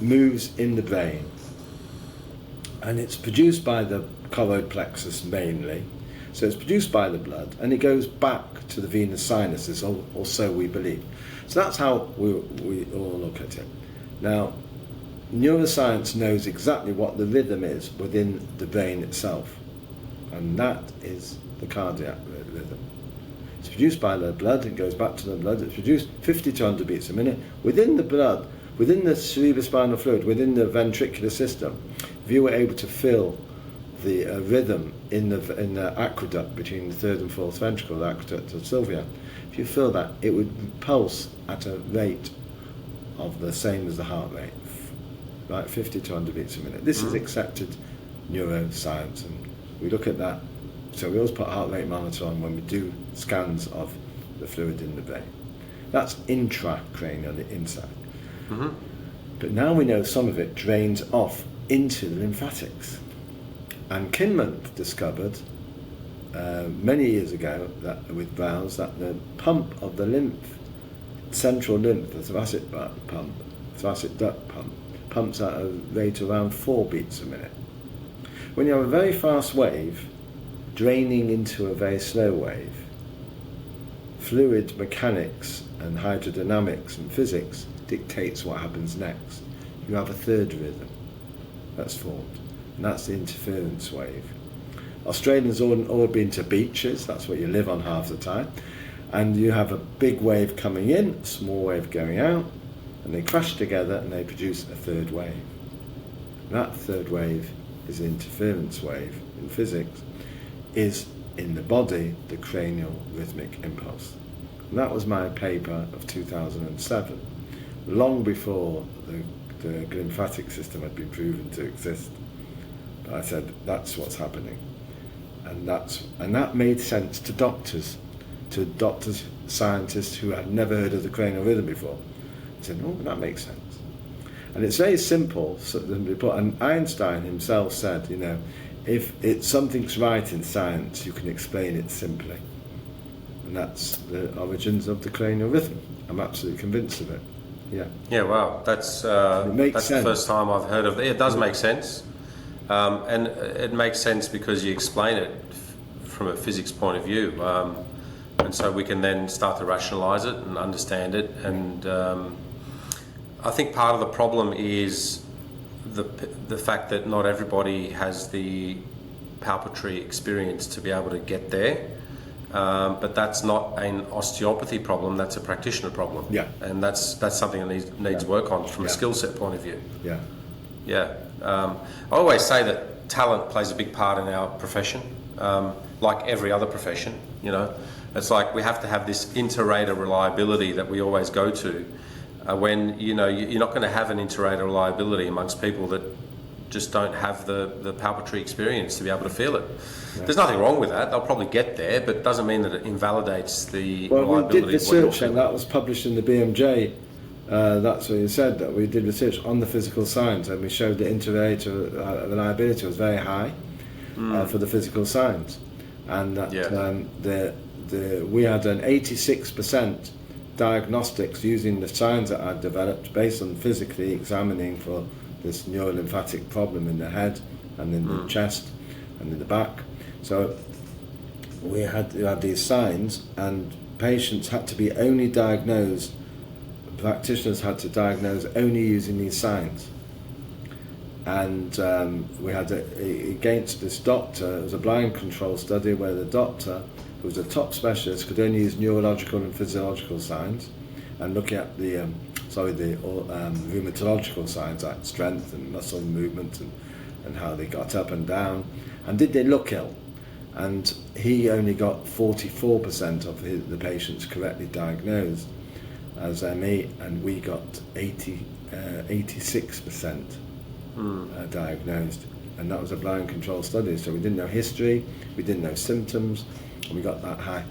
moves in the brain, and it's produced by the choroid plexus mainly. So it's produced by the blood, and it goes back to the venous sinuses, or so we believe. So that's how we all look at it. Now, neuroscience knows exactly what the rhythm is within the brain itself, and that is the cardiac rhythm. It's produced by the blood, it goes back to the blood, it's produced 50 to 100 beats a minute. Within the blood, within the cerebrospinal fluid, within the ventricular system, if you were able to feel the rhythm in the aqueduct between the third and fourth ventricle, the aqueduct of Sylvia, if you feel that, it would pulse at a rate of the same as the heart rate, right, 50 to 100 beats a minute. This is accepted neuroscience, and we look at that. So we always put a heart rate monitor on when we do scans of the fluid in the brain. That's intracranial, the inside. But now we know some of it drains off into the lymphatics. And Kinman discovered many years ago that with Browns that the pump of the lymph, central lymph, the thoracic duct pump, pumps at a rate around 4 beats a minute. When you have a very fast wave draining into a very slow wave, fluid mechanics and hydrodynamics and physics dictates what happens next. You have a third rhythm that's formed, and that's the interference wave. Australians all been to beaches, that's what you live on half the time, and you have a big wave coming in, a small wave going out, and they crash together and they produce a third wave. That third wave is the interference wave in physics, is in the body the cranial rhythmic impulse. And that was my paper of 2007, long before the lymphatic system had been proven to exist. But I said, that's what's happening. And that made sense to doctors, scientists who had never heard of the cranial rhythm before. I said, oh, that makes sense. And it's very simple. And Einstein himself said, if something's right in science, you can explain it simply. And and that's the origins of the cranial rhythm. I'm absolutely convinced of it. Yeah. Yeah, wow, that's makes the sense. first time I've heard of it. It does make sense, and it makes sense because you explain it from a physics point of view, and so we can then start to rationalise it and understand it. And I think part of the problem is the fact that not everybody has the palpatory experience to be able to get there. But that's not an osteopathy problem, that's a practitioner problem. Yeah. And that's something that needs work on from a skill set point of view. Yeah. Yeah. I always say that talent plays a big part in our profession, like every other profession, you know. It's like we have to have this inter-rater reliability that we always go to when, you know, you're not going to have an inter-rater reliability amongst people that just don't have the palpatory experience to be able to feel it. Yeah. There's nothing wrong with that. They'll probably get there, but it doesn't mean that it invalidates the reliability. We did research, and that was published in the BMJ. That's what you said, that we did research on the physical signs, and we showed the inter-rater reliability was very high for the physical signs, and that we had an 86% diagnostics using the signs that I'd developed based on physically examining for this neurolymphatic problem in the head and in the chest and in the back. So we had these signs, and patients had to be only diagnosed, practitioners had to diagnose only using these signs. And we had against this doctor, it was a blind control study where the doctor, who was a top specialist, could only use neurological and physiological signs, and looking at the rheumatological signs like strength and muscle movement and how they got up and down, and did they look ill. And he only got 44% of the patients correctly diagnosed as ME, and we got 86% diagnosed, and that was a blind control study. So we didn't know history, we didn't know symptoms, and we got that high.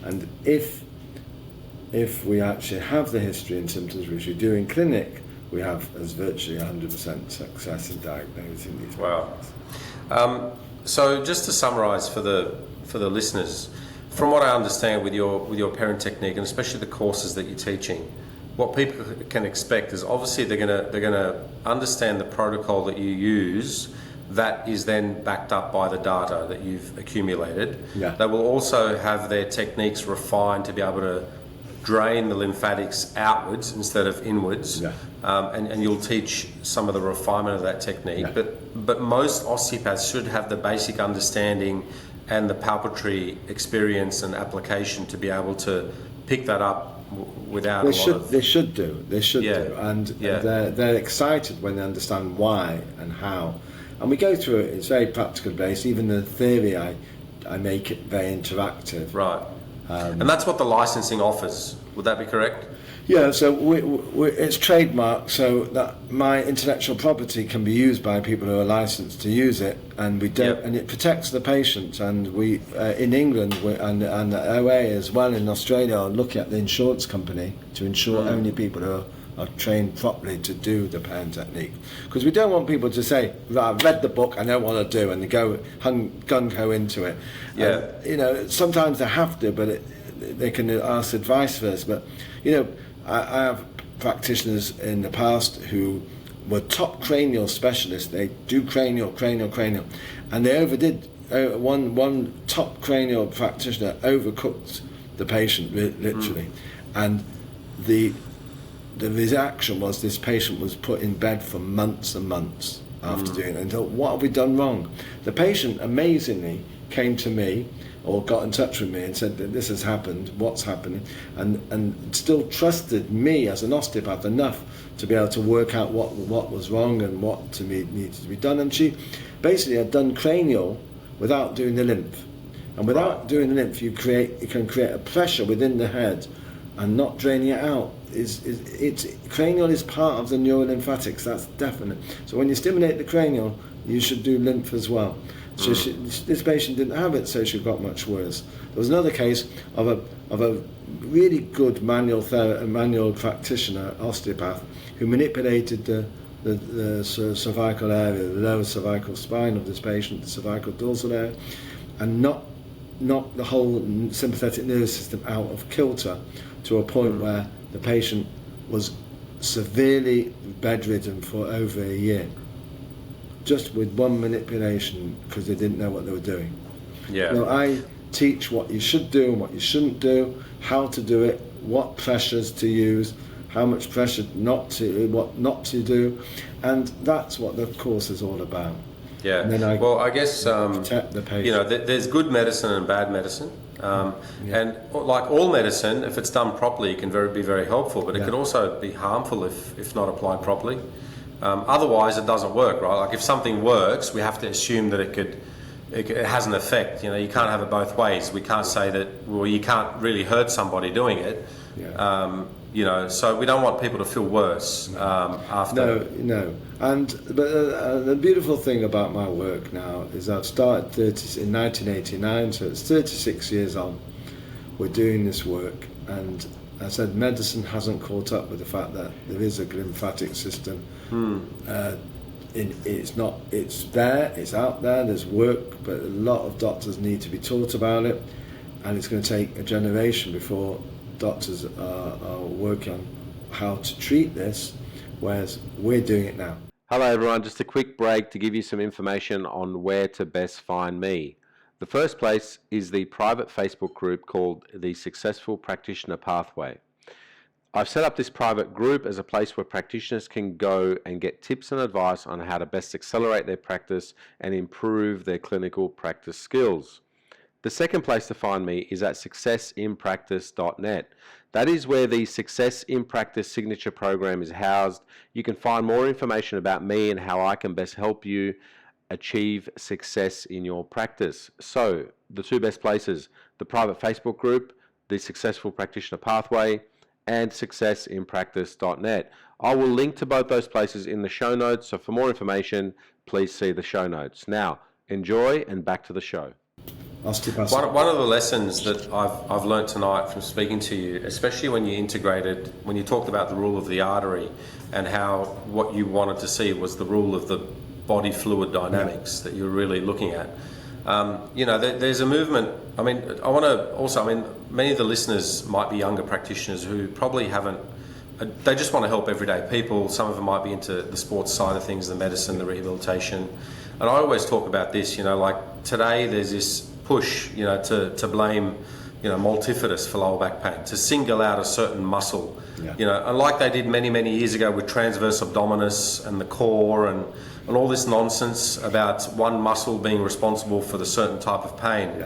And if we actually have the history and symptoms, which we do in clinic, we have as virtually 100% success in diagnosing these. Wow. So just to summarise for the listeners, from what I understand with your Perrin technique, and especially the courses that you're teaching, what people can expect is obviously they're gonna understand the protocol that you use. That is then backed up by the data that you've accumulated. Yeah. They will also have their techniques refined to be able to drain the lymphatics outwards instead of inwards. Yeah. And you'll teach some of the refinement of that technique. Yeah. But most osteopaths should have the basic understanding and the palpatory experience and application to be able to pick that up without They should do, and Yeah. they're excited when they understand why and how. And we go through it, it's very practical based. Even the theory, I make it very interactive. Right. And that's what the licensing offers. Would that be correct? Yeah, so it's trademarked, so that my intellectual property can be used by people who are licensed to use it, and we don't, and it protects the patient. And we in England and the OA as well in Australia are looking at the insurance company to insure only people who are trained properly to do the Perrin technique, because we don't want people to say, right, I've read the book, I know what to do, and they go gung-ho into it. Yeah. You know, sometimes they have to, but they can ask advice first. But you know, I have practitioners in the past who were top cranial specialists. They do cranial, and they overdid. One top cranial practitioner overcooked the patient literally, and the reaction was this patient was put in bed for months and months after doing it, and thought, what have we done wrong? The patient amazingly came to me or got in touch with me and said that this has happened, what's happening, and still trusted me as an osteopath enough to be able to work out what was wrong and what needed to be done. And she basically had done cranial without doing the lymph, and without doing the lymph you can create a pressure within the head and not draining it out. Cranial is part of the neurolymphatics, that's definite. So when you stimulate the cranial, you should do lymph as well. So this patient didn't have it, so she got much worse. There was another case of a really good manual practitioner, osteopath, who manipulated the cervical area, the lower cervical spine of this patient, the cervical dorsal area, and not knocked the whole sympathetic nervous system out of kilter to a point where the patient was severely bedridden for over a year, just with one manipulation, because they didn't know what they were doing. Yeah. Now, I teach what you should do and what you shouldn't do, how to do it, what pressures to use, how much pressure what not to do, and that's what the course is all about. Yeah. And then I guess protect the patient. you know, there's good medicine and bad medicine, and like all medicine, if it's done properly, it can be very helpful. But it can also be harmful if not applied properly. Otherwise, it doesn't work, right? Like if something works, we have to assume that it has an effect. You know, you can't have it both ways. We can't say that, well, you can't really hurt somebody doing it. Yeah. You know, so we don't want people to feel worse after. No. But the beautiful thing about my work now is I've started in 1989, so it's 36 years on. We're doing this work, and I said medicine hasn't caught up with the fact that there is a lymphatic system. It's there, it's out there, there's work, but a lot of doctors need to be taught about it, and it's going to take a generation before doctors are working on how to treat this, whereas we're doing it now. Hello everyone, just a quick break to give you some information on where to best find me. The first place is the private Facebook group called the Successful Practitioner Pathway. I've set up this private group as a place where practitioners can go and get tips and advice on how to best accelerate their practice and improve their clinical practice skills. The second place to find me is at successinpractice.net. That is where the Success in Practice signature program is housed. You can find more information about me and how I can best help you achieve success in your practice. So, the two best places, the private Facebook group, the Successful Practitioner Pathway, and successinpractice.net. I will link to both those places in the show notes, so for more information, please see the show notes. Now, enjoy, and back to the show. One of the lessons that I've learnt tonight from speaking to you, especially when you talked about the rule of the artery and how what you wanted to see was the rule of the body fluid dynamics that you're really looking at. You know, there's a movement. I mean, many of the listeners might be younger practitioners who probably haven't. They just want to help everyday people. Some of them might be into the sports side of things, the medicine, the rehabilitation. And I always talk about this. You know, like today, there's this push, you know, to blame, you know, multifidus for lower back pain, to single out a certain muscle. You know, and like they did many years ago with transverse abdominis and the core and all this nonsense about one muscle being responsible for the certain type of pain.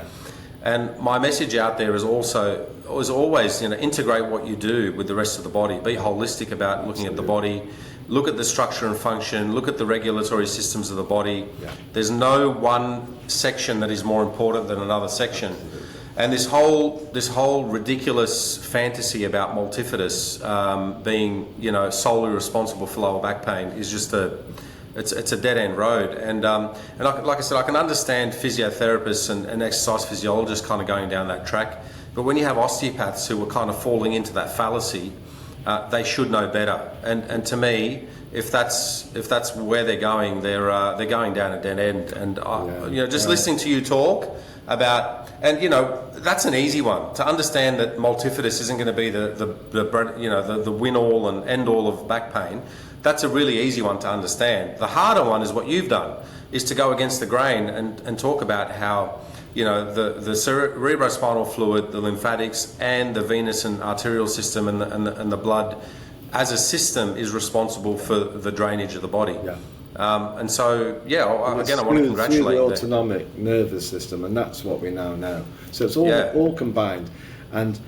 And my message out there is always, you know, integrate what you do with the rest of the body. Be holistic about looking at the body. Look at the structure and function. Look at the regulatory systems of the body. There's no one section that is more important than another section. And this whole ridiculous fantasy about multifidus being, you know, solely responsible for lower back pain is just it's a dead end road. And like I said, I can understand physiotherapists and exercise physiologists kind of going down that track. But when you have osteopaths who are kind of falling into that fallacy, they should know better. And to me, if that's where they're going going down a dead end. And you know, just listening to you talk about, and you know, that's an easy one to understand, that multifidus isn't going to be the win all and end all of back pain. That's a really easy one to understand. The harder one is what you've done, is to go against the grain and talk about how, you know, the cerebrospinal fluid, the lymphatics, and the venous and arterial system and the blood as a system is responsible for the drainage of the body. And so, I want to congratulate you. The autonomic nervous system, and that's what we now know. So it's all combined. And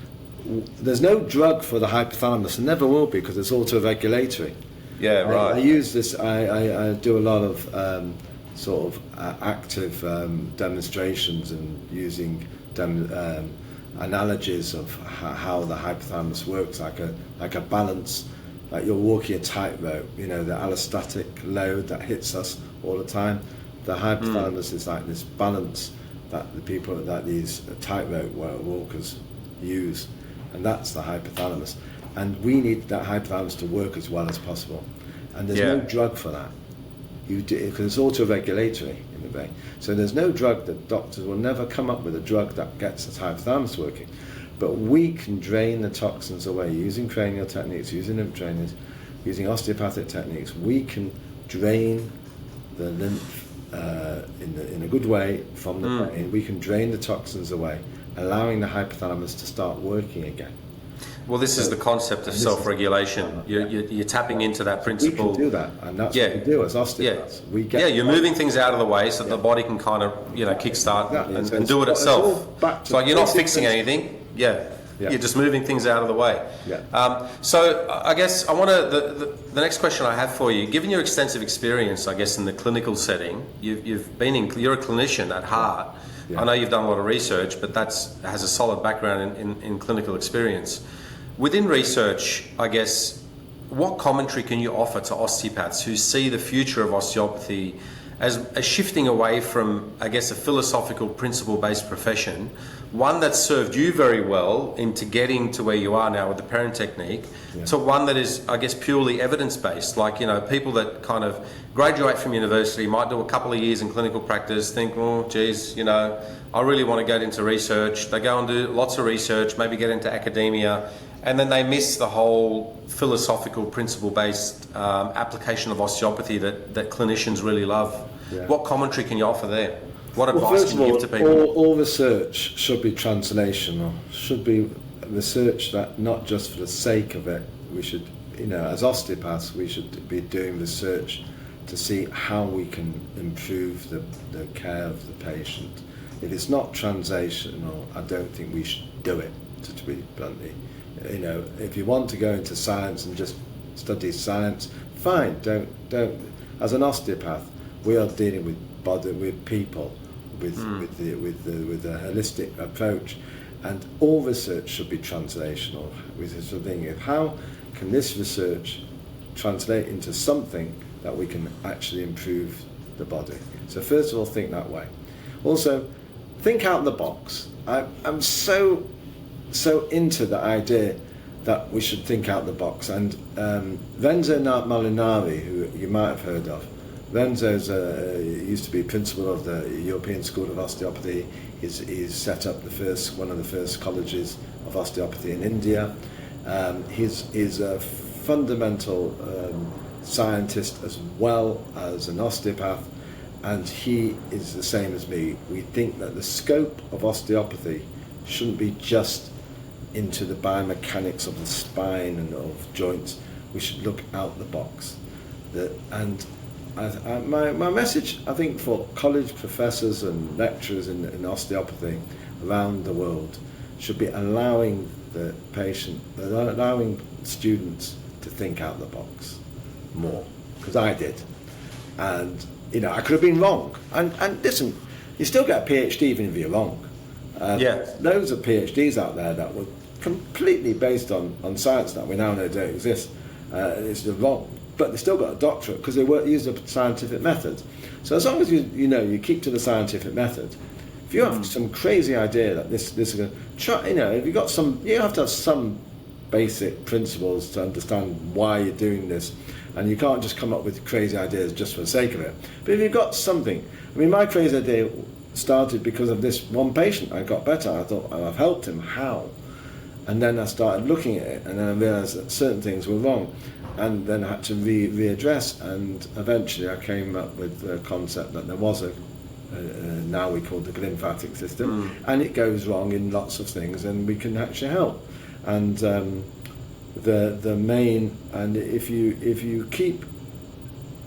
there's no drug for the hypothalamus, and never will be, because it's auto-regulatory. I use this, I do a lot of sort of active demonstrations and using analogies of how the hypothalamus works, like a balance, like you're walking a tightrope, you know, the allostatic load that hits us all the time. The hypothalamus is like this balance that these tightrope walkers use, and that's the hypothalamus. And we need that hypothalamus to work as well as possible. And there's no drug for that. You do, because it's auto-regulatory. in the brain. So there's no drug that doctors will never come up with a drug that gets the hypothalamus working. But we can drain the toxins away using cranial techniques, using lymph drainage, using osteopathic techniques. We can drain the lymph in a good way from the brain. We can drain the toxins away, allowing the hypothalamus to start working again. Well, this is the concept of self-regulation. You're tapping into that principle. We can do that, and that's what we do as osteopaths. You're moving things out of the way so that the body can kind of, kickstart and do it itself. It's like you're not fixing anything. You're just moving things out of the way. So I guess I want to, the next question I have for you, given your extensive experience, I guess, in the clinical setting, you're a clinician at heart. I know you've done a lot of research, but has a solid background in clinical experience. Within research, I guess, what commentary can you offer to osteopaths who see the future of osteopathy as shifting away from, I guess, a philosophical principle-based profession, one that served you very well into getting to where you are now with the Perrin technique, to one that is, I guess, purely evidence-based, like, people that kind of graduate from university, might do a couple of years in clinical practice, think, oh, geez, I really want to get into research. They go and do lots of research, maybe get into academia, and then they miss the whole philosophical principle-based application of osteopathy that clinicians really love. What commentary can you offer there? What advice can you give to people? All research should be translational, should be research that not just for the sake of it. We should, as osteopaths, we should be doing research to see how we can improve the care of the patient. If it's not translational, I don't think we should do it, to be bluntly. If you want to go into science and just study science, fine. Don't. As an osteopath, we are dealing with people, with a holistic approach, and all research should be translational. With this sort of thing, how can this research translate into something that we can actually improve the body? So first of all, think that way. Also, think out the box. I'm so into the idea that we should think out the box, and Renzo Molinari, who you might have heard of. Renzo's used to be principal of the European School of Osteopathy. He's set up one of the first colleges of osteopathy in India. He's a fundamental scientist as well as an osteopath, and he is the same as me. We think that the scope of osteopathy shouldn't be just into the biomechanics of the spine and of joints. We should look out the box. My message, I think, for college professors and lecturers in osteopathy around the world should be allowing students to think out the box more, because I did. And, I could have been wrong. And listen, you still get a PhD even if you're wrong. Loads of PhDs out there that were completely based on science that we now know don't exist. It's wrong, but they still got a doctorate because they use the scientific method. So as long as you keep to the scientific method. If you have some crazy idea that this is going to try, if you have to have some basic principles to understand why you're doing this, and you can't just come up with crazy ideas just for the sake of it. But if you've got something, my crazy idea started because of this one patient. I got better. I thought, I've helped him. How? And then I started looking at it, and then I realised that certain things were wrong, and then I had to readdress. And eventually, I came up with the concept that there was now we call the lymphatic system, and it goes wrong in lots of things, and we can actually help. And the main, and if you keep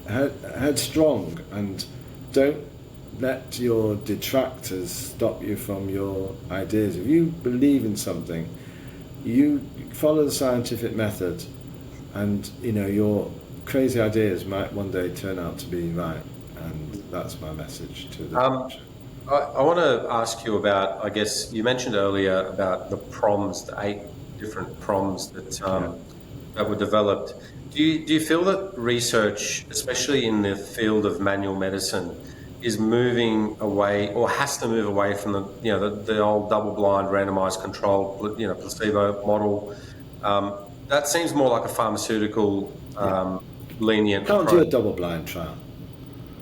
headstrong and don't let your detractors stop you from your ideas. If you believe in something, you follow the scientific method, and your crazy ideas might one day turn out to be right. And that's my message to the I want to ask you about, I guess you mentioned earlier about the PROMs, the 8 different PROMs that were developed. Do you feel that research, especially in the field of manual medicine, is moving away, or has to move away from the old double-blind, randomized, controlled, placebo model? That seems more like a pharmaceutical lenient. Can't do a double-blind trial.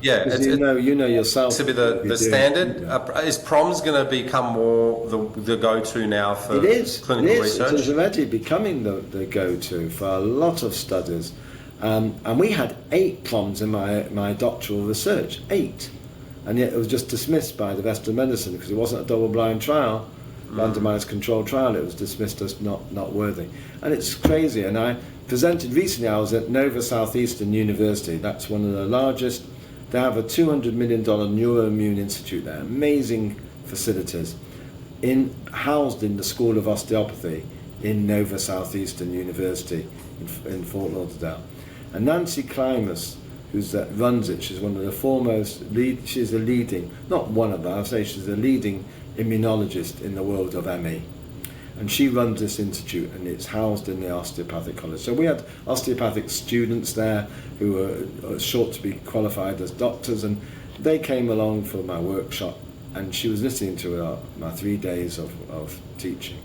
Yeah, Because you know yourself. to be the standard. Is PROMS going to become more the go-to now for clinical research? It is already becoming the go-to for a lot of studies. And we had 8 PROMs in my doctoral research, 8. And yet it was just dismissed by the Western medicine because it wasn't a double-blind trial, randomized controlled trial. It was dismissed as not worthy. And it's crazy. And I presented recently, I was at Nova Southeastern University. That's one of the largest. They have a $200 million neuroimmune institute there, amazing facilities, housed in the School of Osteopathy in Nova Southeastern University in Fort Lauderdale. And Nancy Klimas, runs it, she's one of the foremost, she's a leading, not one of them, I'll say she's a leading immunologist in the world of ME. And she runs this institute, and it's housed in the Osteopathic College. So we had osteopathic students there who were short to be qualified as doctors, and they came along for my workshop, and she was listening to my 3 days of teaching.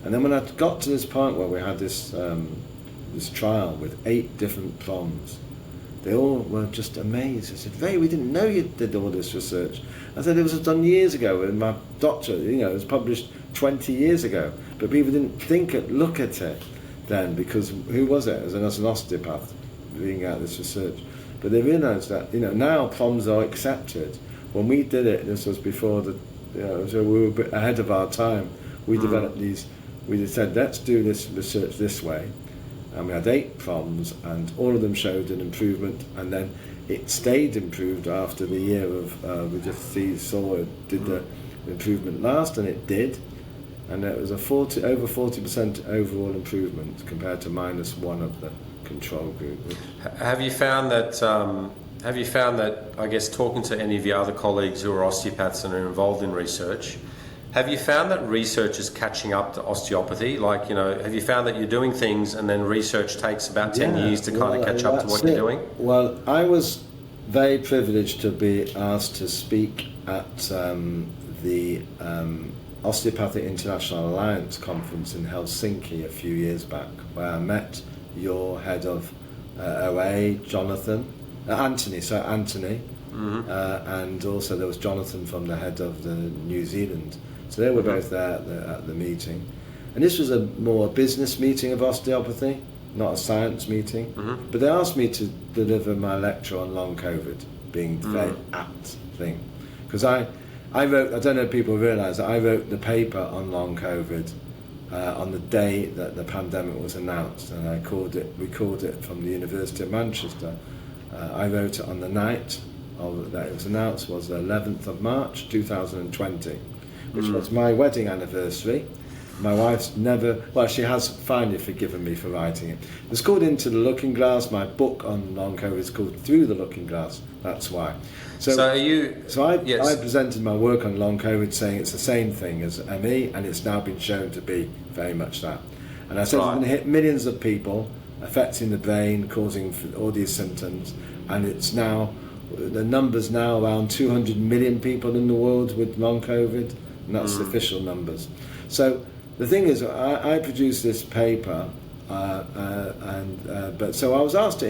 And then when I got to this point where we had this trial with 8 different PROMs, they all were just amazed. I said, Ray, we didn't know you did all this research. I said, it was done years ago, and my doctorate, it was published 20 years ago. But people didn't look at it then, because who was it as an osteopath reading out this research? But they realised that, now PROMs are accepted. When we did it, this was before so we were a bit ahead of our time. We developed these, we said, let's do this research this way. And we had 8 PROMs, and all of them showed an improvement, and then it stayed improved after the year of, we just saw it, did the improvement last, and it did, and it was over 40% overall improvement compared to -1 of the control group. Have you found that, I guess, talking to any of your other colleagues who are osteopaths and are involved in research, have you found that research is catching up to osteopathy? Like, have you found that you're doing things and then research takes about 10 years to kind of catch up to what you're doing? Well, I was very privileged to be asked to speak at the Osteopathic International Alliance conference in Helsinki a few years back, where I met your head of OA, Anthony, and also there was Jonathan from the head of the New Zealand. So they were both there at the meeting. And this was a more business meeting of osteopathy, not a science meeting. But they asked me to deliver my lecture on long COVID, being the very apt thing. Because I wrote, I don't know if people realise that I wrote the paper on long COVID on the day that the pandemic was announced, and we called it from the University of Manchester. I wrote it on the night that it was announced, was the 11th of March 2020, which was my wedding anniversary. My wife's she has finally forgiven me for writing it. It's called Into the Looking Glass. My book on long COVID is called Through the Looking Glass. That's why. I presented my work on long COVID saying it's the same thing as ME, and it's now been shown to be very much that. And I said it's going to hit millions of people, affecting the brain, causing all these symptoms, and the number's now around 200 million people in the world with long COVID, and that's the official numbers. So the thing is, I produced this paper, so I was asked to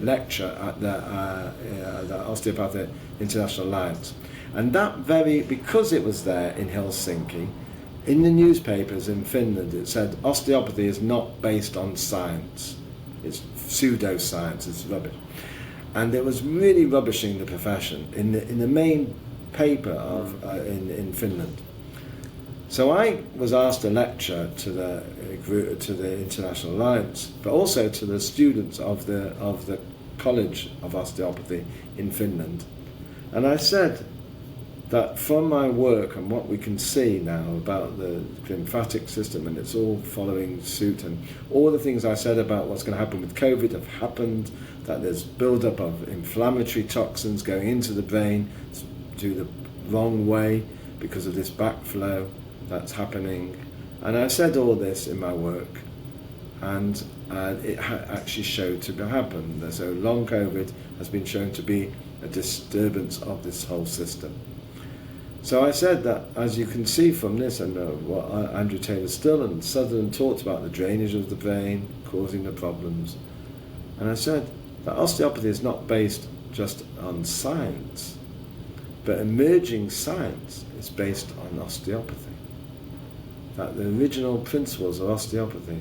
lecture at the Osteopathic International Alliance, and because it was there in Helsinki, in the newspapers in Finland it said osteopathy is not based on science, it's pseudoscience, it's rubbish. And it was really rubbishing the profession in the main paper in Finland. So I was asked to lecture to the International Alliance, but also to the students of the College of Osteopathy in Finland. And I said that from my work and what we can see now about the lymphatic system, and it's all following suit, and all the things I said about what's going to happen with COVID have happened, that there's build-up of inflammatory toxins going into the brain to the wrong way because of this backflow that's happening. And I said all this in my work, and it actually showed to happen. So long COVID has been shown to be a disturbance of this whole system. So I said that, as you can see from this, and what Andrew Taylor Still and Sutherland talked about, the drainage of the brain causing the problems. And I said, that osteopathy is not based just on science, but emerging science is based on osteopathy. That the original principles of osteopathy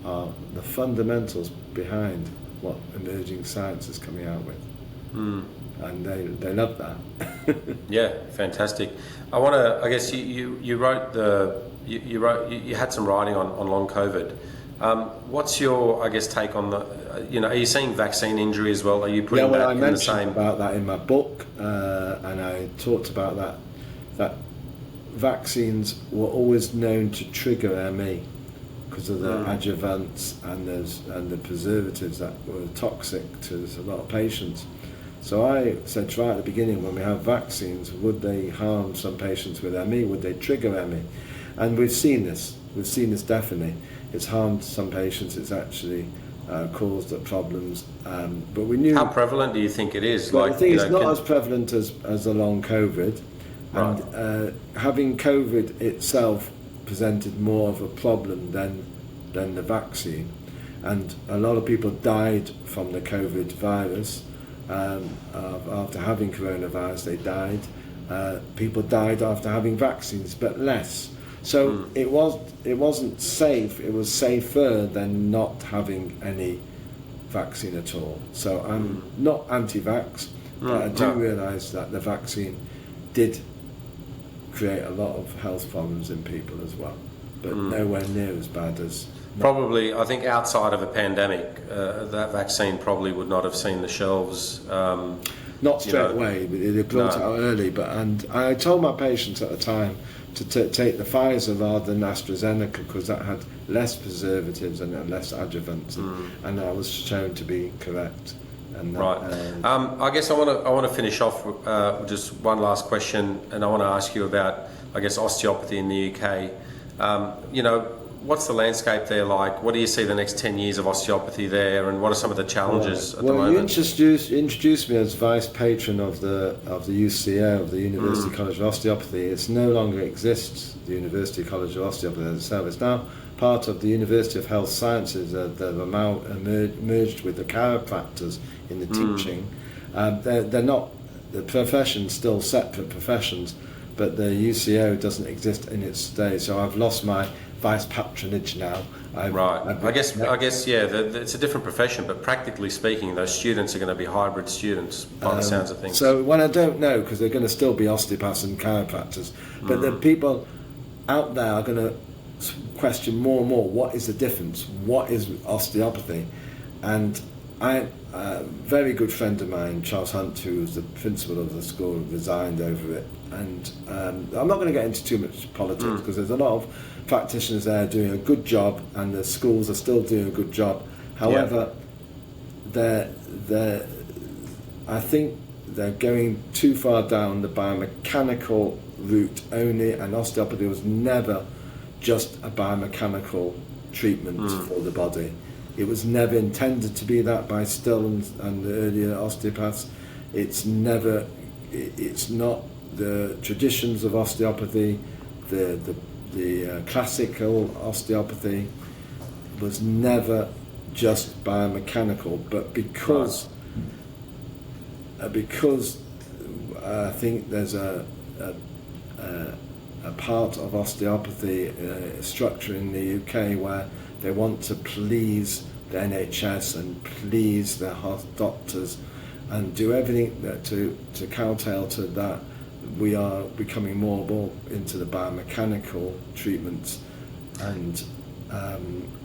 are the fundamentals behind what emerging science is coming out with. And they love that. Yeah, fantastic. I want to. I guess you wrote you had some writing on long COVID. What's your, I guess, take on the? Are you seeing vaccine injury as well? Are you putting that I in the same? mentioned about that in my book, and I talked about that vaccines were always known to trigger ME because of the adjuvants and the preservatives that were toxic to a lot of patients. So I said right at the beginning, when we have vaccines, would they harm some patients with ME? Would they trigger ME? And we've seen this. We've seen this definitely. It's harmed some patients. It's actually caused problems. But we knew. How prevalent do you think it is? Well, I think it's not as prevalent as the long COVID. Right. And having COVID itself presented more of a problem than the vaccine. And a lot of people died from the COVID virus. After having coronavirus, they died. People died after having vaccines, but less. So it wasn't safe. It was safer than not having any vaccine at all. So I'm not anti-vax, but I do realise that the vaccine did create a lot of health problems in people as well, but nowhere near as bad as. Probably, I think outside of a pandemic, that vaccine probably would not have seen the shelves. Not straight away, but it brought it out early. And I told my patients at the time to take the Pfizer rather than AstraZeneca because that had less preservatives and less adjuvants, and I was shown to be correct. And right. I guess I want to finish off with just one last question, and I want to ask you about, I guess, osteopathy in the UK. What's the landscape there like? What do you see the next 10 years of osteopathy there, and what are some of the challenges at the moment? You introduced me as vice patron of the UCO, of the University College of Osteopathy. It no longer exists, the University College of Osteopathy itself. It's now part of the University of Health Sciences. They've now merged with the chiropractors in the teaching. They're not, the profession's still separate professions, but the UCO doesn't exist in its day. So I've lost my vice patronage now. I guess it's a different profession, but practically speaking, those students are going to be hybrid students by the sounds of things. So when I don't know, because they're going to still be osteopaths and chiropractors, but the people out there are going to question more and more, what is the difference? What is osteopathy? And a very good friend of mine, Charles Hunt, who was the principal of the school, resigned over it. And I'm not going to get into too much politics because there's a lot of practitioners there doing a good job, and the schools are still doing a good job. However, I think they're going too far down the biomechanical route only, and osteopathy was never just a biomechanical treatment for the body. It was never intended to be that by Still and the earlier osteopaths. It's not the traditions of osteopathy, the classical osteopathy was never just biomechanical, but because I think there's a part of osteopathy structure in the UK where they want to please the NHS and please their doctors and do everything to kowtow to that. We are becoming more and more into the biomechanical treatments. And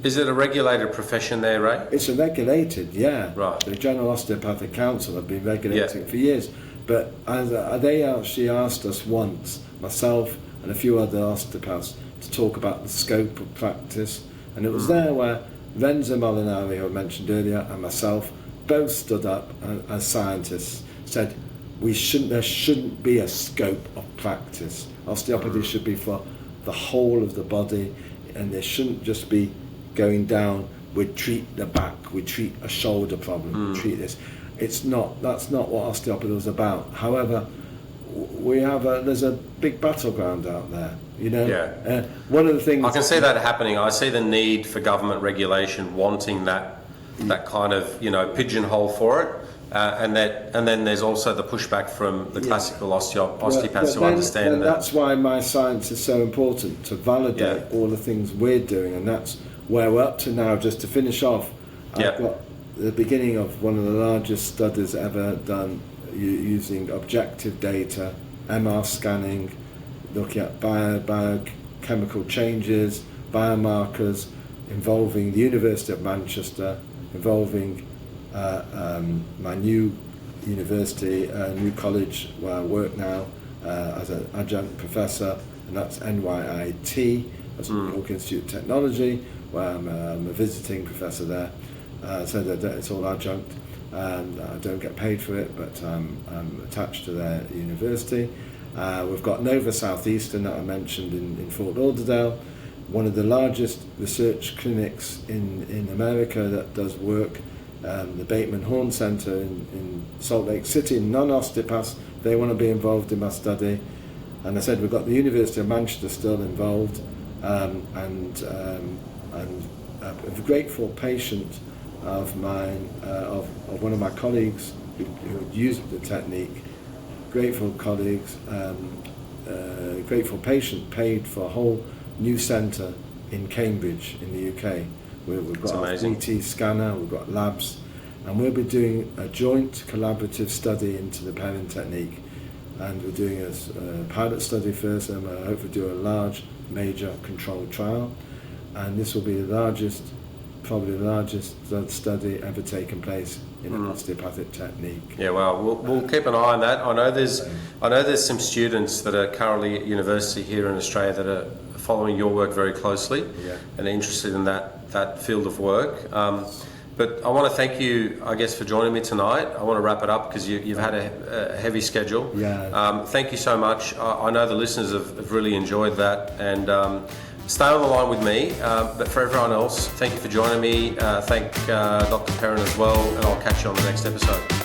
is it a regulated profession there, Ray? It's a regulated, yeah. Right. The General Osteopathic Council have been regulating it for years. But they actually asked us once, myself and a few other osteopaths, to talk about the scope of practice. And it was there where Renzo Molinari, who I mentioned earlier, and myself both stood up as scientists, said there shouldn't be a scope of practice. Osteopathy should be for the whole of the body, and there shouldn't just be going down, we treat the back, we treat a shoulder problem, we treat this. That's not what osteopathy was about. However, there's a big battleground out there, Yeah. One of the things I can see that happening. I see the need for government regulation wanting that that kind of, you know, pigeonhole for it. And then there's also the pushback from the classical osteopaths who understand that. That's why my science is so important, to validate all the things we're doing, and that's where we're up to now. Just to finish off, I've got the beginning of one of the largest studies ever done using objective data, MR scanning, looking at biochemical changes, biomarkers, involving the University of Manchester, involving my new university, new college where I work now as an adjunct professor, and that's NYIT, that's York Institute of Technology, where I'm a visiting professor there. So that it's all adjunct. I don't get paid for it, but I'm attached to their university. We've got Nova Southeastern that I mentioned in Fort Lauderdale, one of the largest research clinics in America that does work. The Bateman Horn Center in Salt Lake City, non-osteopaths, they want to be involved in my study. And I said we've got the University of Manchester still involved, and a grateful patient of mine, of one of my colleagues who used the technique, grateful colleagues, grateful patient paid for a whole new centre in Cambridge in the UK. We've got a CT scanner, we've got labs, and we'll be doing a joint collaborative study into the Perrin technique. And we're doing a pilot study first, and I hope to do a large, major controlled trial. And this will be the largest, probably the largest study ever taken place in an osteopathic technique. Yeah, well, we'll keep an eye on that. I know there's some students that are currently at university here in Australia that are following your work very closely and are interested in that field of work. But I want to thank you, I guess, for joining me tonight. I want to wrap it up because you've had a heavy schedule. Thank you so much. I know the listeners have really enjoyed that, and stay on the line with me. But for everyone else, thank you for joining me. Thank Dr. Perrin as well, and I'll catch you on the next episode.